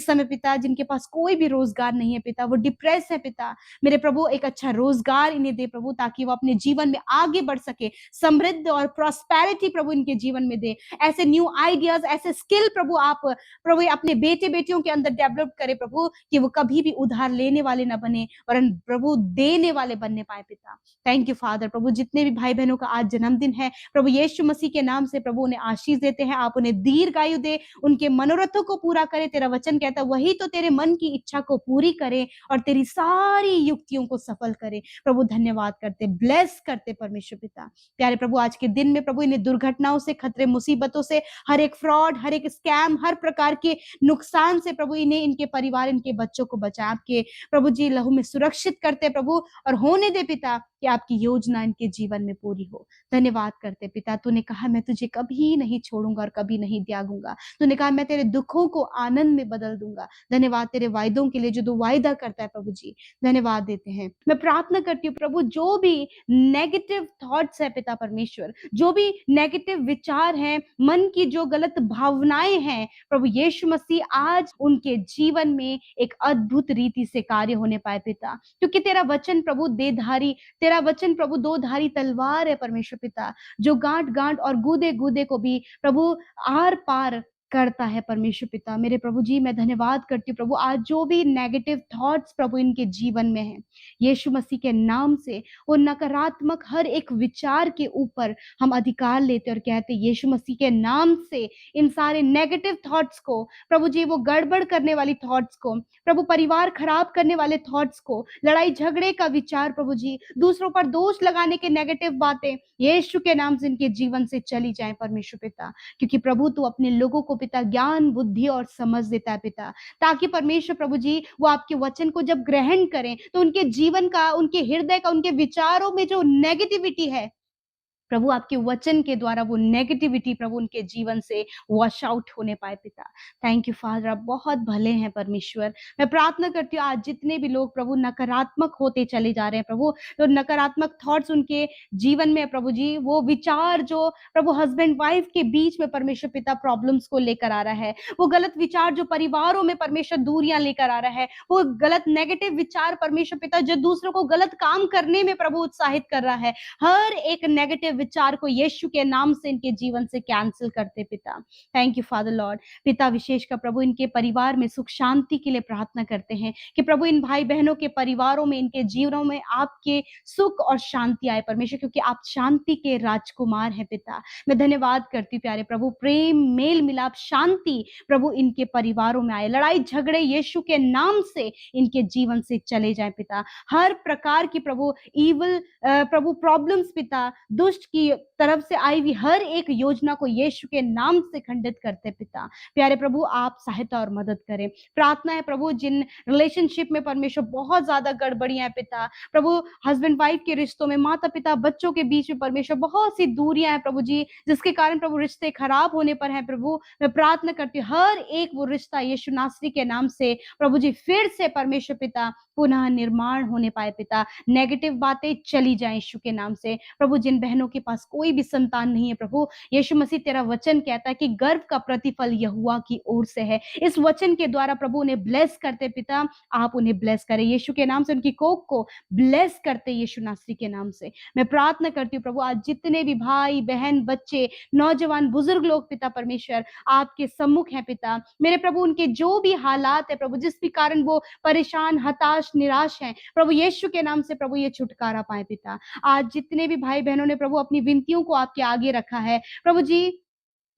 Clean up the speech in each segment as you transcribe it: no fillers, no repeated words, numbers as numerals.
समय पिता जिनके पास कोई भी रोजगार नहीं है पिता, वो डिप्रेस है पिता, मेरे प्रभु एक अच्छा रोजगार इन्हें दे प्रभु, ताकि वो अपने जीवन में आगे बढ़ सके, समृद्ध और प्रॉस्पेरिटी प्रभु इनके जीवन में दे, ऐसे न्यू आइडियाज, ऐसे स्किल प्रभु आप प्रभु अपने बेटे बेटियों के अंदर डेवलप करे प्रभु, कि वो कभी भी उधार लेने वाले ना बने और प्रभु देने वाले बनने पाए पिता। Thank you father. प्रभु जितने भी भाई बहनों का आज जन्मदिन है प्रभु यीशु मसीह के नाम से प्रभु उन्हें आशीष देते हैं, आप उन्हें दीर्घायु दे, उनके मनोरथों को पूरा करे। तेरा वचन कहता है वही तो तेरे मन की इच्छा को पूरी करे और तेरी सारी युक्तियों को सफल करे। प्रभु धन्यवाद करते, ब्लेस करते परमेश्वर पिता। प्यारे प्रभु आज के दिन में प्रभु इन्हें दुर्घटनाओं से, खतरे मुसीबतों से, हर एक फ्रॉड, हर एक स्कैम, हर प्रकार के नुकसान से प्रभु इन्हें, इनके परिवार, इनके बच्चों को बचा आपके प्रभु जी लहू में सुरक्षित करते प्रभु, और होने दे पिता कि आपकी योजना इनके जीवन में पूरी हो। धन्यवाद करते पिता, तूने कहा मैं तुझे कभी नहीं छोड़ूंगा और कभी नहीं त्यागूंगा, तूने कहा मैं तेरे दुखों को आनंद में बदल दूंगा। धन्यवाद तेरे वायदों के लिए जो तू वायदा करता है प्रभु जी, धन्यवाद देते हैं। मैं प्रार्थना करती हूँ प्रभु जो भी नेगेटिव थॉट्स है पिता परमेश्वर, जो भी नेगेटिव विचार हैं, मन की जो गलत भावनाएं हैं प्रभु यीशु मसीह आज उनके जीवन में एक अद्भुत रीति से कार्य होने पाए पिता, क्योंकि तेरा वचन प्रभु देधारी, तेरा वचन प्रभु दो धारी तलवार है परमेश्वर पिता, जो गांठ गांठ और गूदे गूदे को भी प्रभु आर पार करता है परमेश्वर पिता। मेरे प्रभु जी मैं धन्यवाद करती हूँ प्रभु, आज जो भी नेगेटिव थॉट्स प्रभु इनके जीवन में है यीशु मसीह के नाम से वो नकारात्मक हर एक विचार के ऊपर हम अधिकार लेते और कहते यीशु मसीह के नाम से इन सारे नेगेटिव थॉट्स को प्रभु जी, वो गड़बड़ करने वाली थॉट्स को प्रभु, परिवार खराब करने वाले थॉट्स को, लड़ाई झगड़े का विचार प्रभु जी, दूसरों पर दोष लगाने के नेगेटिव बातें यीशु के नाम से इनके जीवन से चली जाएं परमेश्वर पिता, क्योंकि प्रभु तू अपने लोगों को पिता ज्ञान, बुद्धि और समझ देता है पिता, ताकि परमेश्वर प्रभु जी वो आपके वचन को जब ग्रहण करें तो उनके जीवन का, उनके हृदय का, उनके विचारों में जो नेगेटिविटी है प्रभु आपके वचन के द्वारा वो नेगेटिविटी प्रभु उनके जीवन से वॉश आउट होने पाए पिता। थैंक यू फादर, आप बहुत भले हैं परमेश्वर। मैं प्रार्थना करती हूँ आज जितने भी लोग प्रभु नकारात्मक होते चले जा रहे हैं प्रभु, तो नकारात्मक थॉट्स उनके जीवन में प्रभु जी, वो विचार जो प्रभु हस्बैंड वाइफ के बीच में परमेश्वर पिता प्रॉब्लम्स को लेकर आ रहा है, वो गलत विचार जो परिवारों में परमेश्वर दूरियां लेकर आ रहा है, वो गलत नेगेटिव विचार परमेश्वर पिता जो दूसरों को गलत काम करने में प्रभु उत्साहित कर रहा है, हर एक नेगेटिव विचार को यीशु के नाम से इनके जीवन से कैंसिल करते पिता। Thank you father Lord. पिता विशेषकर प्रभु इनके परिवार में सुख शांति के लिए प्रार्थना करते हैं कि प्रभु इन भाई बहनों के परिवारों में, इनके जीवनों में आपके सुख और शांति आए परमेश्वर, क्योंकि आप शांति के राजकुमार हैं पिता। मैं धन्यवाद करती हूँ प्यारे प्रभु, प्रेम, मेल मिलाप, शांति प्रभु इनके परिवारों में आए, लड़ाई झगड़े यीशु के नाम से इनके जीवन से चले जाए पिता। हर प्रकार की प्रभु ईवल प्रभु प्रॉब्लम्स पिता, दुष्ट की तरफ से आई हुई हर एक योजना को यीशु के नाम से खंडित करते पिता। प्यारे प्रभु आप सहायता और मदद करें। प्रार्थना है प्रभु जिन रिलेशनशिप में परमेश्वर बहुत ज्यादा गड़बड़ियां हैं पिता, प्रभु हस्बैंड वाइफ के रिश्तों में, माता पिता बच्चों के बीच में परमेश्वर बहुत सी दूरियां हैं प्रभु जी, जिसके कारण प्रभु रिश्ते खराब होने पर हैं प्रभु। मैं प्रार्थना करती हूँ हर एक वो रिश्ता यीशु नासरी के नाम से प्रभु जी फिर से परमेश्वर पिता पुनः निर्माण होने पाए पिता। नेगेटिव बातें चली जाए यीशु के नाम से प्रभु। जिन बहनों के पास कोई भी संतान नहीं है प्रभु, यीशु मसीह तेरा वचन कहता है कि गर्व का प्रतिफल यहोवा की ओर से है। इस वचन के द्वारा प्रभु उन्हें ब्लेस करते पिता, आप उन्हें ब्लेस करें यीशु के नाम से, उनकी कोख को ब्लेस करते यीशु नासरी के नाम से। मैं प्रार्थना करती हूँ प्रभु आज जितने भी भाई बहन, बच्चे, नौजवान, बुजुर्ग लोग पिता परमेश्वर आपके सम्मुख है पिता, मेरे प्रभु उनके जो भी हालात है प्रभु, जिस भी कारण वो परेशान, हताश, निराश हैं प्रभु, यीशु के नाम से प्रभु ये छुटकारा पाए पिता। आज जितने भी भाई बहनों ने प्रभु अपनी विनतियों को आपके आगे रखा है प्रभु जी,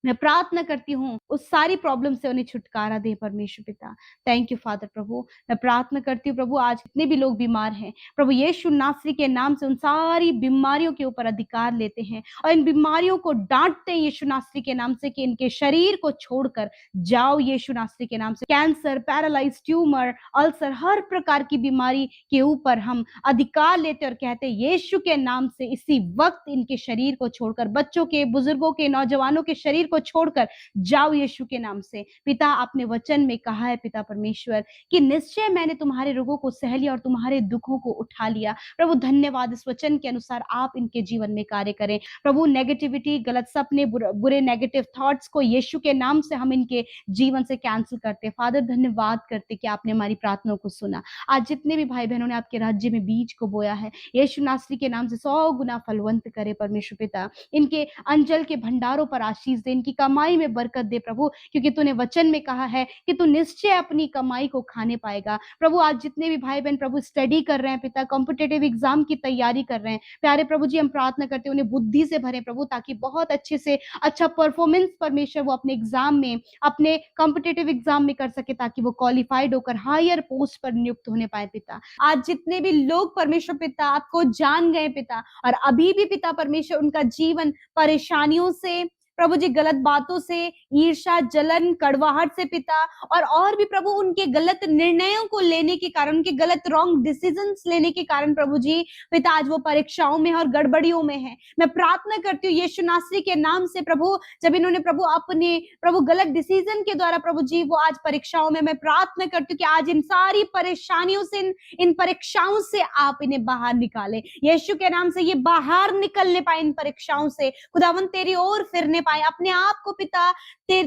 मैं प्रार्थना करती हूँ उस सारी प्रॉब्लम से उन्हें छुटकारा दे परमेश्वर पिता। थैंक यू फादर प्रभु। मैं प्रार्थना करती हूँ प्रभु आज जितने भी लोग बीमार हैं प्रभु, यीशु नासरी के नाम से उन सारी बीमारियों के ऊपर अधिकार लेते हैं और इन बीमारियों को डांटते हैं यीशु नासरी के नाम से कि इनके शरीर को छोड़कर जाओ यीशु नासरी के नाम से। कैंसर, पैरालाइज, ट्यूमर, अल्सर, हर प्रकार की बीमारी के ऊपर हम अधिकार लेते और कहते यीशु के नाम से इसी वक्त इनके शरीर को छोड़कर, बच्चों के, बुजुर्गों के, नौजवानों के शरीर को छोड़कर जाओ यीशु के नाम से। पिता, आपने वचन में कहा है पिता परमेश्वर कि निश्चय मैंने तुम्हारे रोगों को सह लिया और तुम्हारे दुखों को उठा लिया। प्रभु धन्यवाद, इस वचन के अनुसार आप इनके जीवन में कार्य करें। प्रभु नेगेटिविटी, गलत सपने, बुरे नेगेटिव थॉट्स को यीशु के नाम से हम इनके जीवन से कैंसिल करते हैं। फादर धन्यवाद करते कि आपने हमारी प्रार्थनाओं को सुना। आज जितने भी भाई बहनों ने आपके राज्य में बीज को बोया है, यीशु नासरी के नाम से 100 गुना फलवंत करे परमेश्वर पिता। इनके अंजल के भंडारों पर आशीष दे, इनकी कमाई में बरकत दे प्रभु, क्योंकि तूने वचन में कहा है कि तू निश्चय अपनी कमाई को खाने पाएगा। प्रभु आज जितने भी भाई बहन प्रभु स्टडी कर रहे हैं पिता, कॉम्पिटिटिव एग्जाम की तैयारी कर रहे हैं, प्यारे प्रभु जी हम प्रार्थना करते हैं उन्हें बुद्धि से भरे प्रभु, ताकि बहुत अच्छे से अच्छा परफॉर्मेंस परमेश्वर वो अपने एग्जाम में, अपने कॉम्पिटिटिव एग्जाम में कर सके, ताकि वो क्वालिफाइड होकर हायर पोस्ट पर नियुक्त होने पाए पिता। आज जितने भी लोग परमेश्वर पिता आपको जान गए पिता, और अभी भी पिता परमेश्वर उनका जीवन परेशानियों से प्रभु जी, गलत बातों से, ईर्ष्या, जलन, कड़वाहट से पिता, और भी प्रभु उनके गलत निर्णयों को लेने के कारण, उनके गलत रॉन्ग डिसीजंस लेने के कारण प्रभु जी पिता आज वो परीक्षाओं में और गड़बड़ियों में है। मैं प्रार्थना करती हूँ यीशु नासरी के नाम से प्रभु, जब इन्होंने प्रभु अपने प्रभु गलत डिसीजन के द्वारा प्रभु जी वो आज परीक्षाओं में, मैं प्रार्थना करती हूँ कि आज इन सारी परेशानियों से, इन परीक्षाओं से आप इन्हें बाहर निकाले यीशु के नाम से। ये बाहर निकलने पाए इन परीक्षाओं से, खुदावन तेरी ओर फिरने पाए, अपने आप को पिता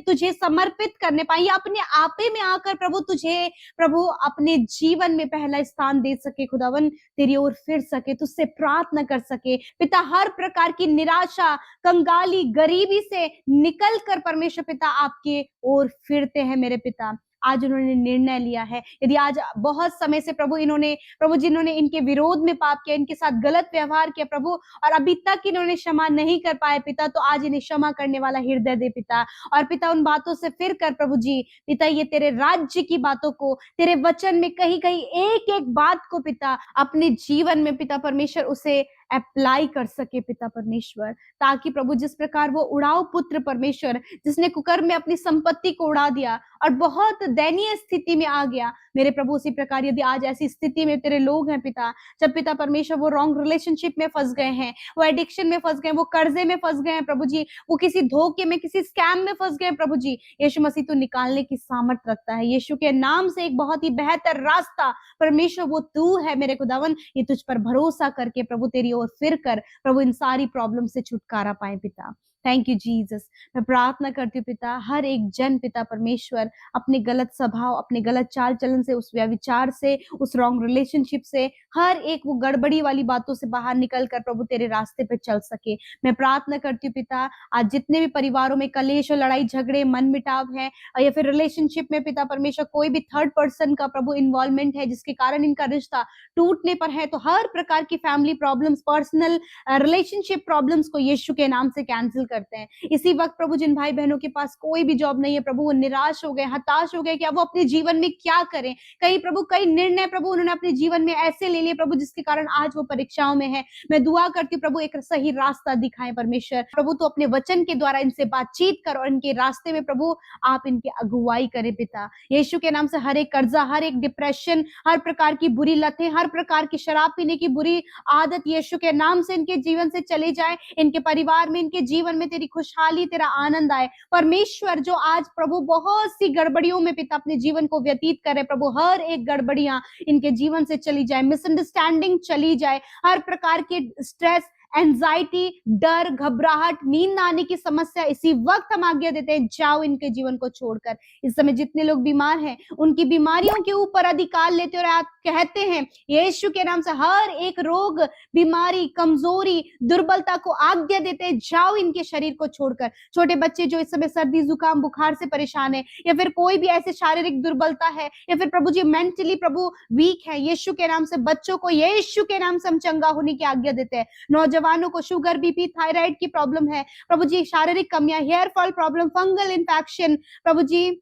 तुझे समर्पित करने पाए, अपने आपे में आकर प्रभु तुझे प्रभु अपने जीवन में पहला स्थान दे सके, खुदावन तेरी ओर फिर सके, तुझसे प्रार्थना कर सके पिता। हर प्रकार की निराशा, कंगाली, गरीबी से निकल कर परमेश्वर पिता आपके ओर फिरते हैं मेरे पिता। आज उन्होंने निर्णय लिया है, यदि आज बहुत समय से प्रभु इन्होंने प्रभु जिन्होंने इनके विरोध में पाप किया, इनके साथ गलत व्यवहार किया प्रभु, और अभी तक इन्होंने क्षमा नहीं कर पाए पिता, तो आज इन्हें क्षमा करने वाला हृदय दे पिता। और पिता उन बातों से फिर कर प्रभु जी पिता, ये तेरे राज्य की बातों को, तेरे वचन में कहीं कहीं एक एक बात को पिता अपने जीवन में पिता परमेश्वर उसे अप्लाई कर सके पिता परमेश्वर, ताकि प्रभु जिस प्रकार वो उड़ाऊ पुत्र परमेश्वर जिसने कुकर्म में अपनी संपत्ति को उड़ा दिया और बहुत दयनीय स्थिति में आ गया, मेरे प्रभु उसी प्रकार यदि आज ऐसी स्थिति में तेरे लोग हैं पिता, जब पिता परमेश्वर वो रॉन्ग रिलेशनशिप में फंस गए हैं, वो एडिक्शन में फंस गए, वो कर्जे में फंस गए हैं प्रभु जी, वो किसी धोखे में, किसी स्कैम में फंस गए प्रभु जी, यीशु मसीह तो निकालने की सामर्थ रखता है। यीशु के नाम से एक बहुत ही बेहतर रास्ता परमेश्वर वो तू है मेरे खुदावन, ये तुझ पर भरोसा करके प्रभु तेरी ओर फिर कर प्रभु इन सारी प्रॉब्लम से छुटकारा पाए पिता। Thank you Jesus. मैं प्रार्थना करती हूँ पिता, हर एक जन पिता परमेश्वर अपने गलत स्वभाव, अपने गलत चाल चलन से, उस व्यविचार से, उस रॉन्ग रिलेशनशिप से, हर एक वो गड़बड़ी वाली बातों से बाहर निकल कर प्रभु तेरे रास्ते पे चल सके। मैं प्रार्थना करती हूँ पिता, आज जितने भी परिवारों में कलेश और लड़ाई झगड़े, मन मिटाव है, या फिर रिलेशनशिप में पिता परमेश्वर कोई भी थर्ड पर्सन का प्रभु इन्वॉल्वमेंट है जिसके कारण इनका रिश्ता टूटने पर है, तो हर प्रकार की family problems, personal relationship problems को यीशु के नाम से कैंसिल करते हैं। इसी वक्त प्रभु जिन भाई बहनों के पास कोई भी जॉब नहीं है प्रभु, वो निराश हो गए, हताश हो गए कि अब वो अपने जीवन में क्या करें, कई प्रभु कई निर्णय प्रभु उन्होंने अपने जीवन में ऐसे ले लिए प्रभु जिसके कारण आज वो परीक्षाओं में है। मैं दुआ करती हूँ प्रभु एक सही रास्ता दिखाएं परमेश्वर, प्रभु तो अपने वचन के द्वारा इनसे बातचीत कर और इनके रास्ते में प्रभु आप इनकी अगुवाई करें पिता। यीशु के नाम से हर एक कर्जा, हर एक डिप्रेशन, हर प्रकार की बुरी लतें, हर प्रकार की शराब पीने की बुरी आदत यीशु के नाम से इनके जीवन से चली जाए, इनके परिवार में, इनके जीवन में तेरी खुशहाली, तेरा आनंद आए परमेश्वर। जो आज प्रभु बहुत सी गड़बड़ियों में पिता अपने जीवन को व्यतीत करे प्रभु, हर एक गड़बड़ियां इनके जीवन से चली जाए, मिसअंडरस्टैंडिंग चली जाए, हर प्रकार की स्ट्रेस, एंजाइटी, डर, घबराहट, नींद ना आने की समस्या, इसी वक्त हम आज्ञा देते हैं जाओ इनके जीवन को छोड़कर। इस समय जितने लोग बीमार हैं उनकी बीमारियों के ऊपर अधिकार लेते और आप कहते हैं यीशु के नाम से हर एक रोग, बीमारी, कमजोरी, दुर्बलता को आज्ञा देते हैं जाओ इनके शरीर को छोड़कर। छोटे बच्चे जो इस समय सर्दी, जुकाम, बुखार से परेशान है, या फिर कोई भी ऐसे शारीरिक दुर्बलता है, या फिर प्रभु जी मेंटली प्रभु वीक है, यीशु के नाम से बच्चों को यीशु के नाम से हम चंगा होने की आज्ञा देते हैं। नौजवानों को शुगर, बीपी, थायराइड की प्रॉब्लम है प्रभु जी, शारीरिक कमियां, hair fall problem, fungal infection प्रभु जी,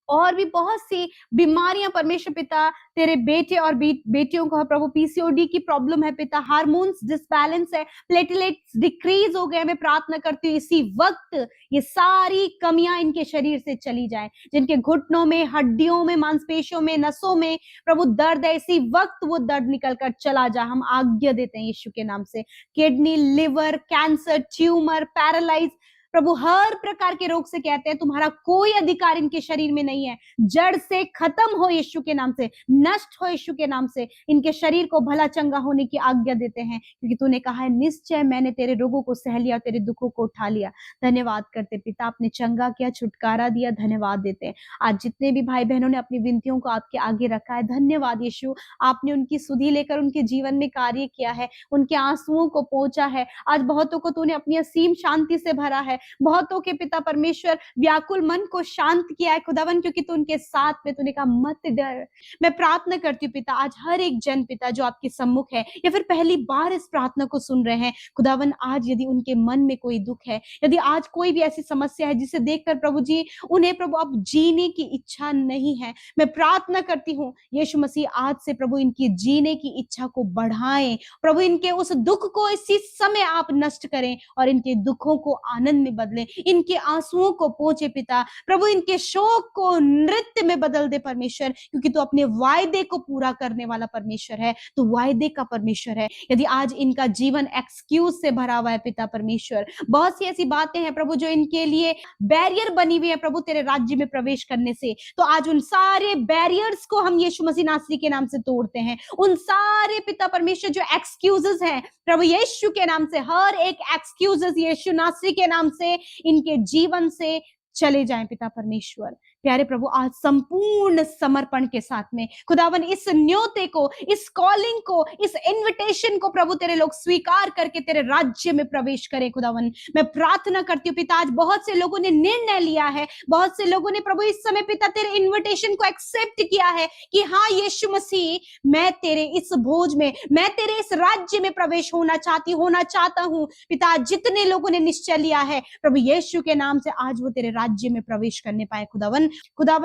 और भी बहुत सी बीमारियां परमेश्वर पिता तेरे बेटे और बेटियों को प्रभु, पीसीओडी की प्रॉब्लम है पिता, हार्मोन्स डिसबैलेंस है, प्लेटलेट्स डिक्रीज हो गए। मैं प्रार्थना करती हूँ इसी वक्त ये सारी कमियां इनके शरीर से चली जाए, जिनके घुटनों में, हड्डियों में, मांसपेशियों में, नसों में प्रभु दर्द है, इसी वक्त वो दर्द निकल कर चला जा, हम आज्ञा देते हैं यीशु के नाम से। Kidney, liver, cancer, tumour, paralyse प्रभु हर प्रकार के रोग से कहते हैं तुम्हारा कोई अधिकार इनके शरीर में नहीं है, जड़ से खत्म हो यीशु के नाम से, नष्ट हो यीशु के नाम से, इनके शरीर को भला चंगा होने की आज्ञा देते हैं, क्योंकि तूने कहा है निश्चय मैंने तेरे रोगों को सह लिया, तेरे दुखों को उठा लिया। धन्यवाद करते पिता, आपने चंगा किया, छुटकारा दिया, धन्यवाद देते हैं। आज जितने भी भाई बहनों ने अपनी विनतियों को आपके आगे रखा है, धन्यवाद यीशु, आपने उनकी सुधि लेकर उनके जीवन में कार्य किया है, उनके आंसुओं को पहुंचा है। आज बहुतों को तूने अपनी असीम शांति से भरा है, बहुतों के पिता परमेश्वर व्याकुल मन को शांत किया है खुदावन, क्योंकि तू उनके साथ में, तूने कहा मत डर। मैं प्रार्थना करती हूँ पिता, आज हर एक जन पिता जो आपके सम्मुख है या फिर पहली बार इस प्रार्थना को सुन रहे हैं खुदावन, आज यदि उनके मन में कोई दुख है, यदि आज कोई भी ऐसी समस्या है जिसे देखकर प्रभु जी उन्हें प्रभु अब जीने की इच्छा नहीं है, मैं प्रार्थना करती हूँ यीशु मसीह आज से प्रभु इनकी जीने की इच्छा को बढ़ाएं, प्रभु इनके उस दुख को इसी समय आप नष्ट करें और इनके दुखों को आनंद में बदलें, इनके आंसुओं को पोंछे पिता, प्रभु इनके शोक को नृत्य में बदल दे परमेश्वर, क्योंकि तू अपने वायदे को पूरा करने वाला परमेश्वर है, तू वायदे का परमेश्वर है। यदि आज इनका जीवन एक्सक्यूज से भरा हुआ है पिता परमेश्वर, बहुत सी ऐसी बातें हैं प्रभु जो इनके लिए बैरियर बनी हुई है प्रभु तेरे राज्य में प्रवेश करने से, तो आज उन सारे बैरियर्स को हम यीशु मसीह नासरी के नाम से तोड़ते हैं। उन सारे पिता परमेश्वर जो एक्सक्यूजेस हैं प्रभु यीशु के नाम से, हर एक एक्सक्यूजेस यीशु नासरी के नाम से इनके जीवन से चले जाएं पिता परमेश्वर। प्यारे प्रभु, आज संपूर्ण समर्पण के साथ में खुदावन इस न्योते को, इस कॉलिंग को, इस इनविटेशन को प्रभु तेरे लोग स्वीकार करके तेरे राज्य में प्रवेश करें खुदावन। मैं प्रार्थना करती हूँ पिता, आज बहुत से लोगों ने निर्णय लिया है, बहुत से लोगों ने प्रभु इस समय पिता तेरे इन्विटेशन को एक्सेप्ट किया है कि हाँ यीशु मसीह, मैं तेरे इस भोज में, मैं तेरे इस राज्य में प्रवेश होना चाहता हूँ पिता। जितने लोगों ने निश्चय लिया है प्रभु यीशु के नाम से, आज वो तेरे राज्य में प्रवेश करने पाए खुदावन।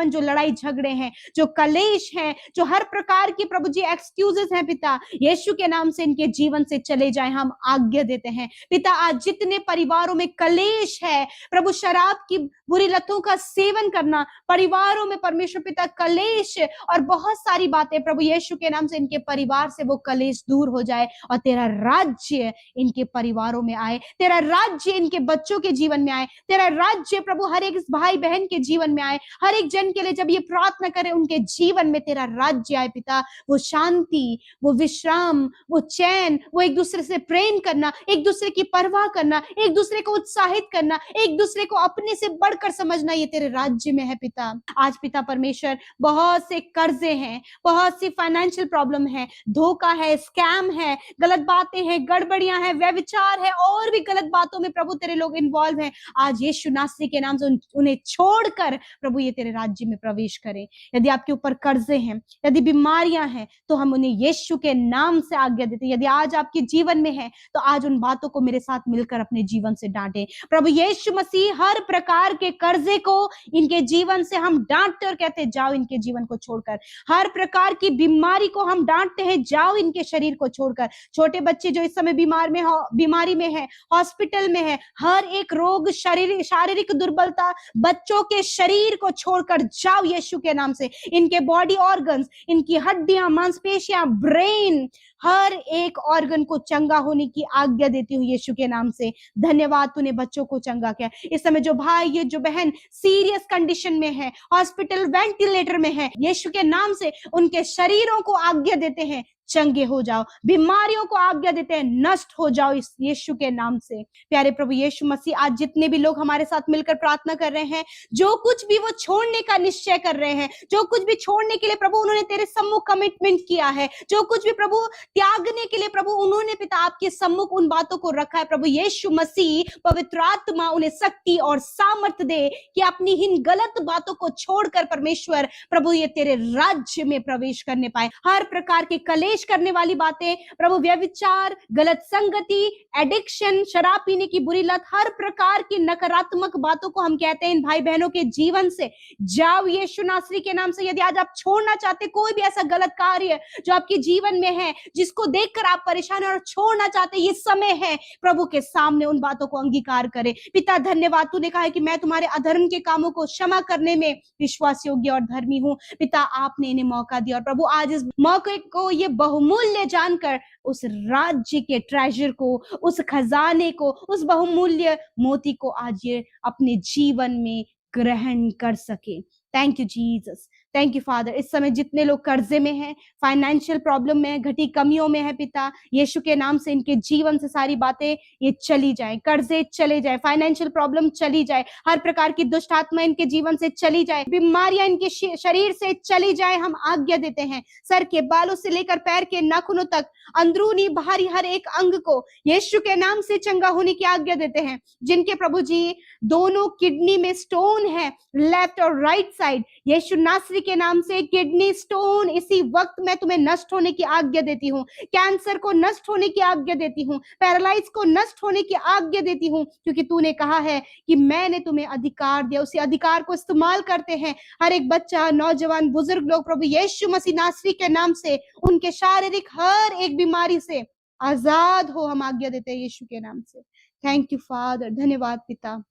जो लड़ाई झगड़े हैं, जो कलेश हैं, जो हर प्रकार की प्रभु जी एक्सक्यूजेस हैं पिता, यीशु के नाम से इनके जीवन से चले जाए, हम आज्ञा देते हैं पिता। आज जितने परिवारों में कलेश है प्रभु, शराब की बुरी लतों का सेवन करना, परिवारों में परमेश्वर पिता कलेश और बहुत सारी बातें, प्रभु यीशु के नाम से इनके परिवार से वो कलेश दूर हो जाए और तेरा राज्य इनके परिवारों में आए, तेरा राज्य इनके बच्चों के जीवन में आए, तेरा राज्य प्रभु हर एक भाई बहन के जीवन में आए, हर एक जन के लिए जब ये प्रार्थना करें उनके जीवन में तेरा राज्य आए पिता। वो शांति, वो विश्राम, वो चैन, वो एक दूसरे से प्रेम करना, एक दूसरे की परवाह करना, एक दूसरे को उत्साहित करना, एक दूसरे को अपने से बढ़कर समझना, ये तेरे राज्य में है पिता। आज पिता परमेश्वर बहुत से कर्जे हैं, बहुत सी फाइनेंशियल प्रॉब्लम है, धोखा है, स्कैम है, गलत बातें हैं, गड़बड़ियां हैं, व्यभिचार है और भी गलत बातों में प्रभु तेरे लोग इन्वॉल्व हैं। आज यीशु नासरी के नाम से उन्हें छोड़कर प्रभु ये तेरे राज्य में प्रवेश करें। यदि आपके ऊपर कर्जे हैं, यदि बीमारियां हैं, तो हम उन्हें यीशु के नाम से आज्ञा देते हैं। यदि आज आपके जीवन में है तो आज उन बातों को मेरे साथ मिलकर अपने जीवन से डांटे प्रभु यीशु मसीह। हर प्रकार के कर्जे को इनके जीवन से हम डांटते और कहते हैं जाओ इनके जीवन को छोड़कर। हर प्रकार की बीमारी को हम डांटते हैं, जाओ इनके शरीर को छोड़कर। छोटे बच्चे जो इस समय बीमारी में है, हॉस्पिटल में है, हर एक रोग, शारीरिक दुर्बलता, बच्चों के शरीर को छोड़कर जाओ यीशु के नाम से। इनके बॉडी ऑर्गन्स, इनकी हड्डियां, मांसपेशियां, ब्रेन, हर एक ऑर्गन को चंगा होने की आज्ञा देती हूँ यीशु के नाम से। धन्यवाद, तूने बच्चों को चंगा किया। इस समय जो भाई, ये जो बहन सीरियस कंडीशन में है, हॉस्पिटल वेंटिलेटर में है, यीशु के नाम से उनके शरीरों को आज्ञा देते हैं चंगे हो जाओ, बीमारियों को आज्ञा देते हैं नष्ट हो जाओ इस यीशु के नाम से। प्यारे प्रभु यीशु मसीह, आज जितने भी लोग हमारे साथ मिलकर प्रार्थना कर रहे हैं, जो कुछ भी वो छोड़ने का निश्चय कर रहे हैं, जो कुछ भी छोड़ने के लिए प्रभु उन्होंने तेरे सम्मुख कमिटमेंट किया है, जो कुछ भी प्रभु त्यागने के लिए प्रभु उन्होंने पिता आपके सम्मुख उन बातों को रखा है, प्रभु यीशु मसीह पवित्र आत्मा उन्हें शक्ति और सामर्थ दे कि अपनी इन गलत बातों को छोड़कर परमेश्वर प्रभु ये तेरे राज्य में प्रवेश करने पाए। हर प्रकार के कलेश करने वाली बातें प्रभु, व्यभिचार, गलत संगति, एडिक्शन, शराब पीने की बुरी लत, हर प्रकार की नकारात्मक बातों को हम कहते हैं इन भाई बहनों के जीवन से जाओ यीशु नासरी के नाम से। यदि आज आप छोड़ना चाहते कोई भी ऐसा गलत कार्य जो आपके जीवन में है, जिसको देखकर आप परेशान और छोड़ना चाहते, ये समय है प्रभु के सामने उन बातों को अंगीकार करें। पिता धन्यवाद, तूने कहा है कि मैं तुम्हारे अधर्म के कामों को क्षमा करने में विश्वास योग्य और धर्मी हूँ। पिता आपने इन्हें मौका दिया और प्रभु आज इस मौके को ये बहुमूल्य जानकर उस राज्य के ट्रेजर को, उस खजाने को, उस बहुमूल्य मोती को आज ये अपने जीवन में ग्रहण कर सके। Thank you Jesus, thank you father. इस समय जितने लोग कर्जे में हैं, फाइनेंशियल प्रॉब्लम में, घटी कमियों में है पिता, यीशु के नाम से इनके जीवन से सारी बातें ये चली जाए, कर्जे चले जाए, फाइनेंशियल प्रॉब्लम चली जाए, हर प्रकार की दुष्ट आत्मा इनके जीवन से चली जाए, बीमारियां इनके शरीर से चली जाए। हम आज्ञा देते हैं सर के बालों से लेकर पैर के नाखूनों तक, अंदरूनी बाहरी हर एक अंग को यीशु के नाम से चंगा होने की आज्ञा देते हैं। जिनके प्रभु जी दोनों किडनी में स्टोन है, लेफ्ट और राइट साइड, यीशु नासरी के नाम से किडनी स्टोन इसी वक्त मैं तुम्हें नष्ट होने की आज्ञा देती हूँ, कैंसर को नष्ट होने की आज्ञा देती हूँ, पैरालाइज को नष्ट होने की आज्ञा देती हूँ, क्योंकि तूने कहा है कि मैंने तुम्हें अधिकार दिया। उसी अधिकार को इस्तेमाल करते हैं हर एक बच्चा, नौजवान, बुजुर्ग लोग प्रभु यीशु मसीह नासरी के नाम से उनके शारीरिक हर एक बीमारी से आजाद हो, हम आज्ञा देते हैं यीशु के नाम से। थैंक यू फादर, धन्यवाद पिता।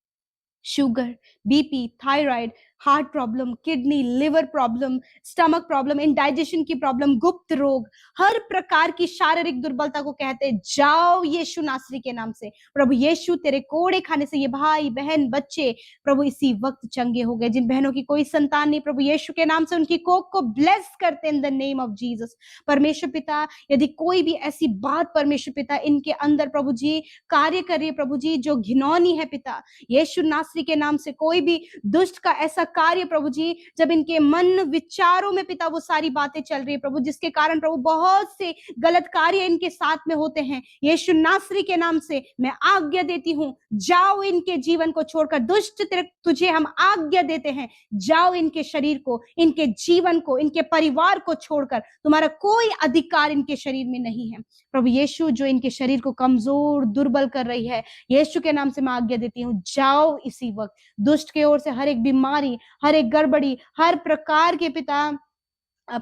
Sugar, BP, thyroid, heart problem, kidney, liver problem, stomach problem, indigestion की प्रॉब्लम, गुप्त रोग, हर प्रकार की शारीरिक दुर्बलता को कहते हैं जाओ यीशु नासरी के नाम से। प्रभु यीशु तेरे कोड़े खाने से ये भाई बहन बच्चे प्रभु इसी वक्त चंगे हो गए। जिन बहनों की कोई संतान नहीं, प्रभु यीशु के नाम से उनकी कोख को ब्लेस करते in the name of Jesus. परमेश्वर पिता, यदि कोई भी ऐसी बात परमेश्वर पिता इनके अंदर प्रभु जी कार्य कर रही है प्रभु जी जो घिनौनी है पिता, यीशु नासरी के नाम से कोई भी दुष्ट का ऐसा कार्य प्रभु जी, जब इनके मन विचारों में पिता वो सारी बातें चल रही है प्रभु, जिसके कारण प्रभु बहुत से गलत कार्य इनके साथ में होते हैं, यीशु नासरी के नाम से मैं आज्ञा देती हूँ जाओ इनके जीवन को छोड़कर। दुष्ट तुझे हम आज्ञा देते हैं जाओ इनके शरीर को, इनके जीवन को, इनके परिवार को छोड़कर, तुम्हारा कोई अधिकार इनके शरीर में नहीं है। प्रभु यीशु जो इनके शरीर को कमजोर दुर्बल कर रही है, यीशु के नाम से मैं आज्ञा देती हूँ जाओ इसी वक्त। दुष्ट की ओर से हर एक बीमारी, हर एक गड़बड़ी, हर प्रकार के पिता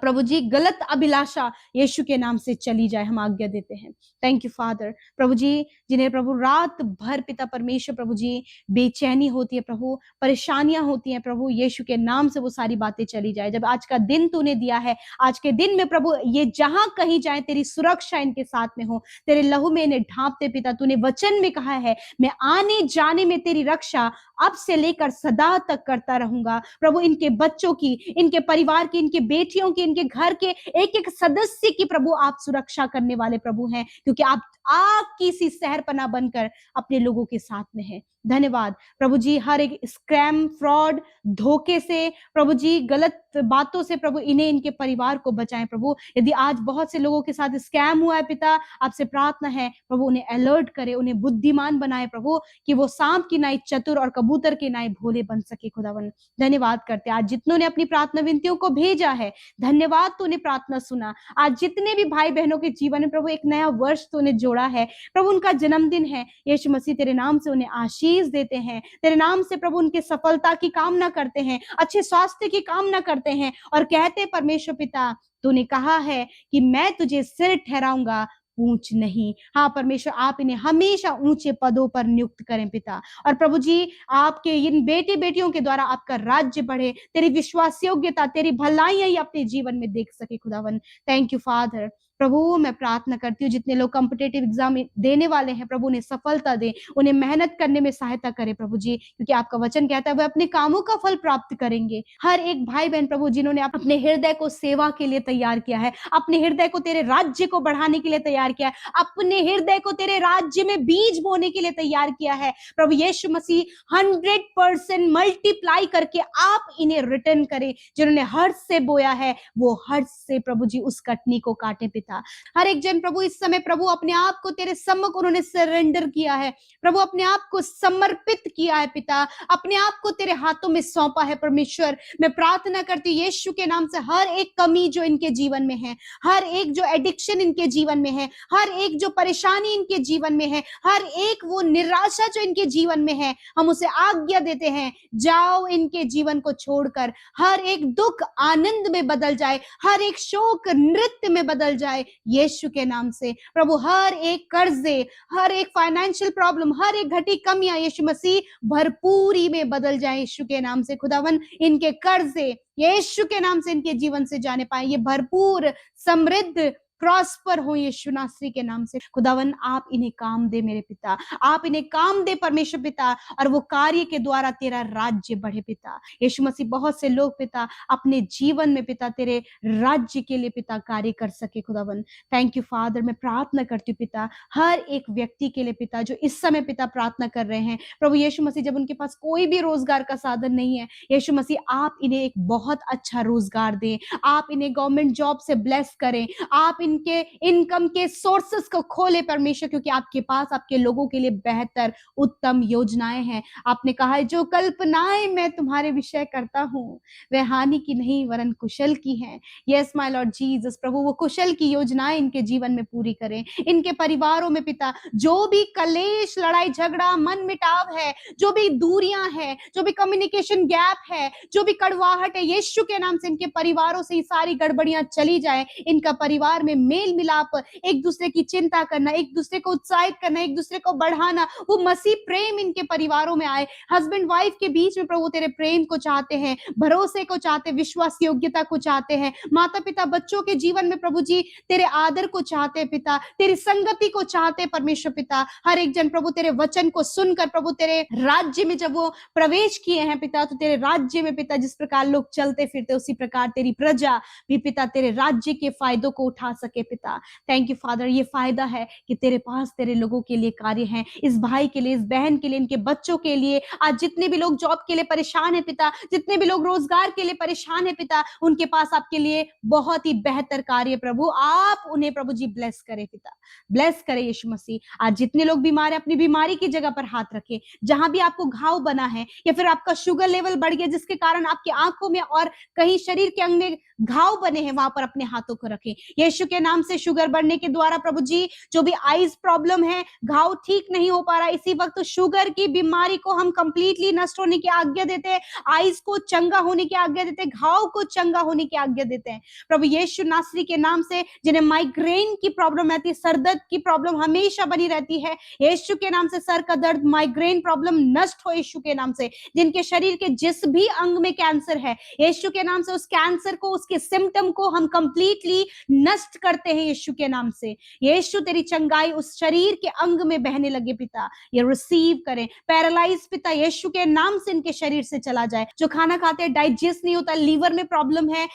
प्रभु जी गलत अभिलाषा यीशु के नाम से चली जाए, हम आज्ञा देते हैं। Thank you father. प्रभु जी जिन्हें प्रभु रात भर पिता परमेश्वर प्रभु जी बेचैनी होती है प्रभु, परेशानियां होती हैं प्रभु, यीशु के नाम से वो सारी बातें चली जाए। जब आज का दिन तूने दिया है, आज के दिन में प्रभु ये जहां कहीं जाए तेरी सुरक्षा इनके साथ में हो, तेरे लहू में इन्हें ढांपते पिता। तूने वचन में कहा है मैं आने जाने में तेरी रक्षा अब से लेकर सदा तक करता रहूंगा। प्रभु इनके बच्चों की, इनके परिवार की, इनके बेटियों की, इनके घर के एक एक सदस्य की प्रभु आप सुरक्षा करने वाले प्रभु हैं, क्योंकि आप आग की सी सहरपना बनकर अपने लोगों के साथ में है। धन्यवाद प्रभु जी। हर एक स्कैम, फ्रॉड, धोखे से प्रभु जी, गलत बातों से प्रभु इन्हें, इनके परिवार को बचाएं प्रभु। यदि आज बहुत से लोगों के साथ स्कैम हुआ है पिता, आपसे प्रार्थना है प्रभु उन्हें अलर्ट करे, उन्हें बुद्धिमान बनाए प्रभु, कि वो सांप की नाई चतुर और कबूतर की नाई भोले बन सके। खुदावन धन्यवाद करते आज जितनों ने अपनी प्रार्थना विनतियों को भेजा है, धन्यवाद तूने प्रार्थना सुना। आज जितने भी भाई बहनों के जीवन में प्रभु एक नया वर्ष तूने जोड़ा है प्रभु, उनका जन्मदिन है, यीशु मसीह तेरे नाम से उन्हें आशीष देते हैं, तेरे नाम से प्रभु उनके सफलता की कामना करते हैं, अच्छे स्वास्थ्य की कामना करते हैं और कहते परमेश्वर पिता तूने कहा है कि मैं तुझे सिर ठहराऊंगा पूंछ नहीं। हाँ परमेश्वर, आप इन्हें हमेशा ऊंचे पदों पर नियुक्त करें पिता। और प्रभु जी आपके इन बेटे बेटियों के द्वारा आपका राज्य बढ़े, तेरी विश्वास योग्यता, तेरी भलाइयां ही अपने जीवन में देख सके खुदावन। Thank you father. प्रभु मैं प्रार्थना करती हूँ जितने लोग कॉम्पिटिटिव एग्जाम देने वाले हैं प्रभु उन्हें सफलता दे, उन्हें मेहनत करने में सहायता करे प्रभु जी, क्योंकि आपका वचन कहता है वह अपने कामों का फल प्राप्त करेंगे। हर एक भाई बहन प्रभु जिन्होंने अपने हृदय को सेवा के लिए तैयार किया है, अपने हृदय को तेरे राज्य को बढ़ाने के लिए तैयार किया है, अपने हृदय को तेरे राज्य में बीज बोने के लिए तैयार किया है प्रभु यीशु मसीह 100% मल्टीप्लाई करके आप इन्हें रिटर्न करे। जिन्होंने हर्ष से बोया है वो हर्ष से प्रभु जी उस कटनी को काटे पिता। हर एक जन प्रभु इस समय प्रभु अपने आप को तेरे सम्मुख उन्होंने सरेंडर किया है प्रभु, अपने आप को समर्पित किया है पिता, अपने आप को तेरे हाथों में सौंपा है परमेश्वर। मैं प्रार्थना करती हूँ यीशु के नाम से हर एक कमी जो इनके जीवन में है, हर एक जो एडिक्शन इनके जीवन में है, हर एक जो परेशानी इनके जीवन में है, हर एक वो निराशा जो इनके जीवन में है, हम उसे आज्ञा देते हैं जाओ इनके जीवन को छोड़कर। हर एक दुख आनंद में बदल जाए, हर एक शोक नृत्य में बदल जाए यीशु के नाम से प्रभु। हर एक कर्जे, हर एक फाइनेंशियल प्रॉब्लम, हर एक घटी कमियां यीशु मसीह भरपूरी में बदल जाए यीशु के नाम से खुदावन। इनके कर्जे यीशु के नाम से इनके जीवन से जाने पाए, ये भरपूर समृद्ध प्रॉस्पर हो यीशु नासरी के नाम से। खुदावन आप इन्हें काम दे मेरे पिता, आप इन्हें काम दे परमेश्वर पिता, और वो कार्य के द्वारा तेरा राज्य बढ़े पिता। यीशु मसीह बहुत से लोग पिता अपने जीवन में पिता तेरे राज्य के लिए पिता कार्य कर सके खुदावन। Thank you father. मैं प्रार्थना करती हूँ पिता हर एक व्यक्ति के लिए पिता जो इस समय पिता प्रार्थना कर रहे हैं प्रभु यीशु मसीह, जब उनके पास कोई भी रोजगार का साधन नहीं है यीशु मसीह आप इन्हें एक बहुत अच्छा रोजगार दें, आप इन्हें गवर्नमेंट जॉब से ब्लेस करें, आप इनके इनकम के सोर्सेस को खोले परमेश्वर, क्योंकि आपके पास आपके लोगों के लिए बेहतर उत्तम योजनाएं हैं। आपने कहा है जो कल्पनाएं मैं तुम्हारे विषय करता हूँ वह हानि की नहीं वरन कुशल की है। यस माय लॉर्ड जीसस, प्रभु वो कुशल की योजनाएं इनके जीवन में पूरी करें। इनके परिवारों में पिता जो भी कलेश, लड़ाई झगड़ा, मन मिटाव है, जो भी दूरियां हैं, जो भी कम्युनिकेशन गैप है, जो भी कड़वाहट है, यीशु के नाम से इनके परिवारों से ये सारी गड़बड़ियां चली जाए। इनका परिवार में मेल मिलाप, एक दूसरे की चिंता करना, एक दूसरे को उत्साहित करना, एक दूसरे को बढ़ाना, वो मसीह प्रेम इनके परिवारों में आए। हस्बैंड वाइफ के बीच में प्रभु तेरे प्रेम को चाहते हैं, भरोसे को चाहते, विश्वास योग्यता को चाहते हैं। माता पिता बच्चों के जीवन में प्रभु जी तेरे आदर को चाहते पिता, तेरी संगति को चाहते परमेश्वर पिता। हर एक जन प्रभु तेरे वचन को सुनकर प्रभु तेरे राज्य में जब वो प्रवेश किए हैं पिता, तो तेरे राज्य में पिता जिस प्रकार लोग चलते फिरते उसी प्रकार तेरी प्रजा भी पिता तेरे राज्य के फायदों को उठा सके पिता। Thank you father. ये फायदा है कि तेरे पास तेरे लोगों के लिए कार्य है, इस भाई के लिए, इस बहन के लिए, इनके बच्चों के लिए। आज जितने भी लोग जॉब के लिए परेशान है पिता, जितने भी लोग रोजगार के लिए परेशान है पिता, उनके पास आपके लिए बहुत ही बेहतर कार्य प्रभु, आप उन्हें प्रभु जी ब्लेस करे पिता, ब्लेस करे यीशु मसीह। आज जितने लोग बीमार है अपनी बीमारी की जगह पर हाथ रखे, जहां भी आपको घाव बना है या फिर आपका शुगर लेवल बढ़ गया जिसके कारण आपकी आंखों में और कहीं शरीर के अंग में घाव बने हैं, वहां पर अपने हाथों को रखें यीशु के नाम से। शुगर बढ़ने के द्वारा प्रभु जी जो भी आईज प्रॉब्लम है, घाव ठीक नहीं हो पा रहा, इसी वक्त शुगर की बीमारी को हम कंप्लीटली नष्ट होने की आज्ञा देते हैं, आईज को चंगा होने की आज्ञा देते हैं, घाव को चंगा होने की आज्ञा देते हैं प्रभु यीशु नासरी के नाम से। जिन्हें माइग्रेन की प्रॉब्लम रहती है, सरदर्द की प्रॉब्लम हमेशा बनी रहती है, यीशु के नाम से सर का दर्द, माइग्रेन प्रॉब्लम नष्ट हो यीशु के नाम से। जिनके शरीर के जिस भी अंग में कैंसर है यीशु के नाम से, उस कैंसर को, उसके सिम्टम को हम कंप्लीटली नष्ट करते हैं यीशु के नाम से। यीशु तेरी चंगाई उस शरीर के अंग में बहने लगे पिता, ये रिसीव करें। पैरालाइज पिता यीशु के नाम से इनके शरीर से चला जाए। जो खाना खाते हैं डाइजेस्ट नहीं होता, लीवर में प्रॉब्लम है,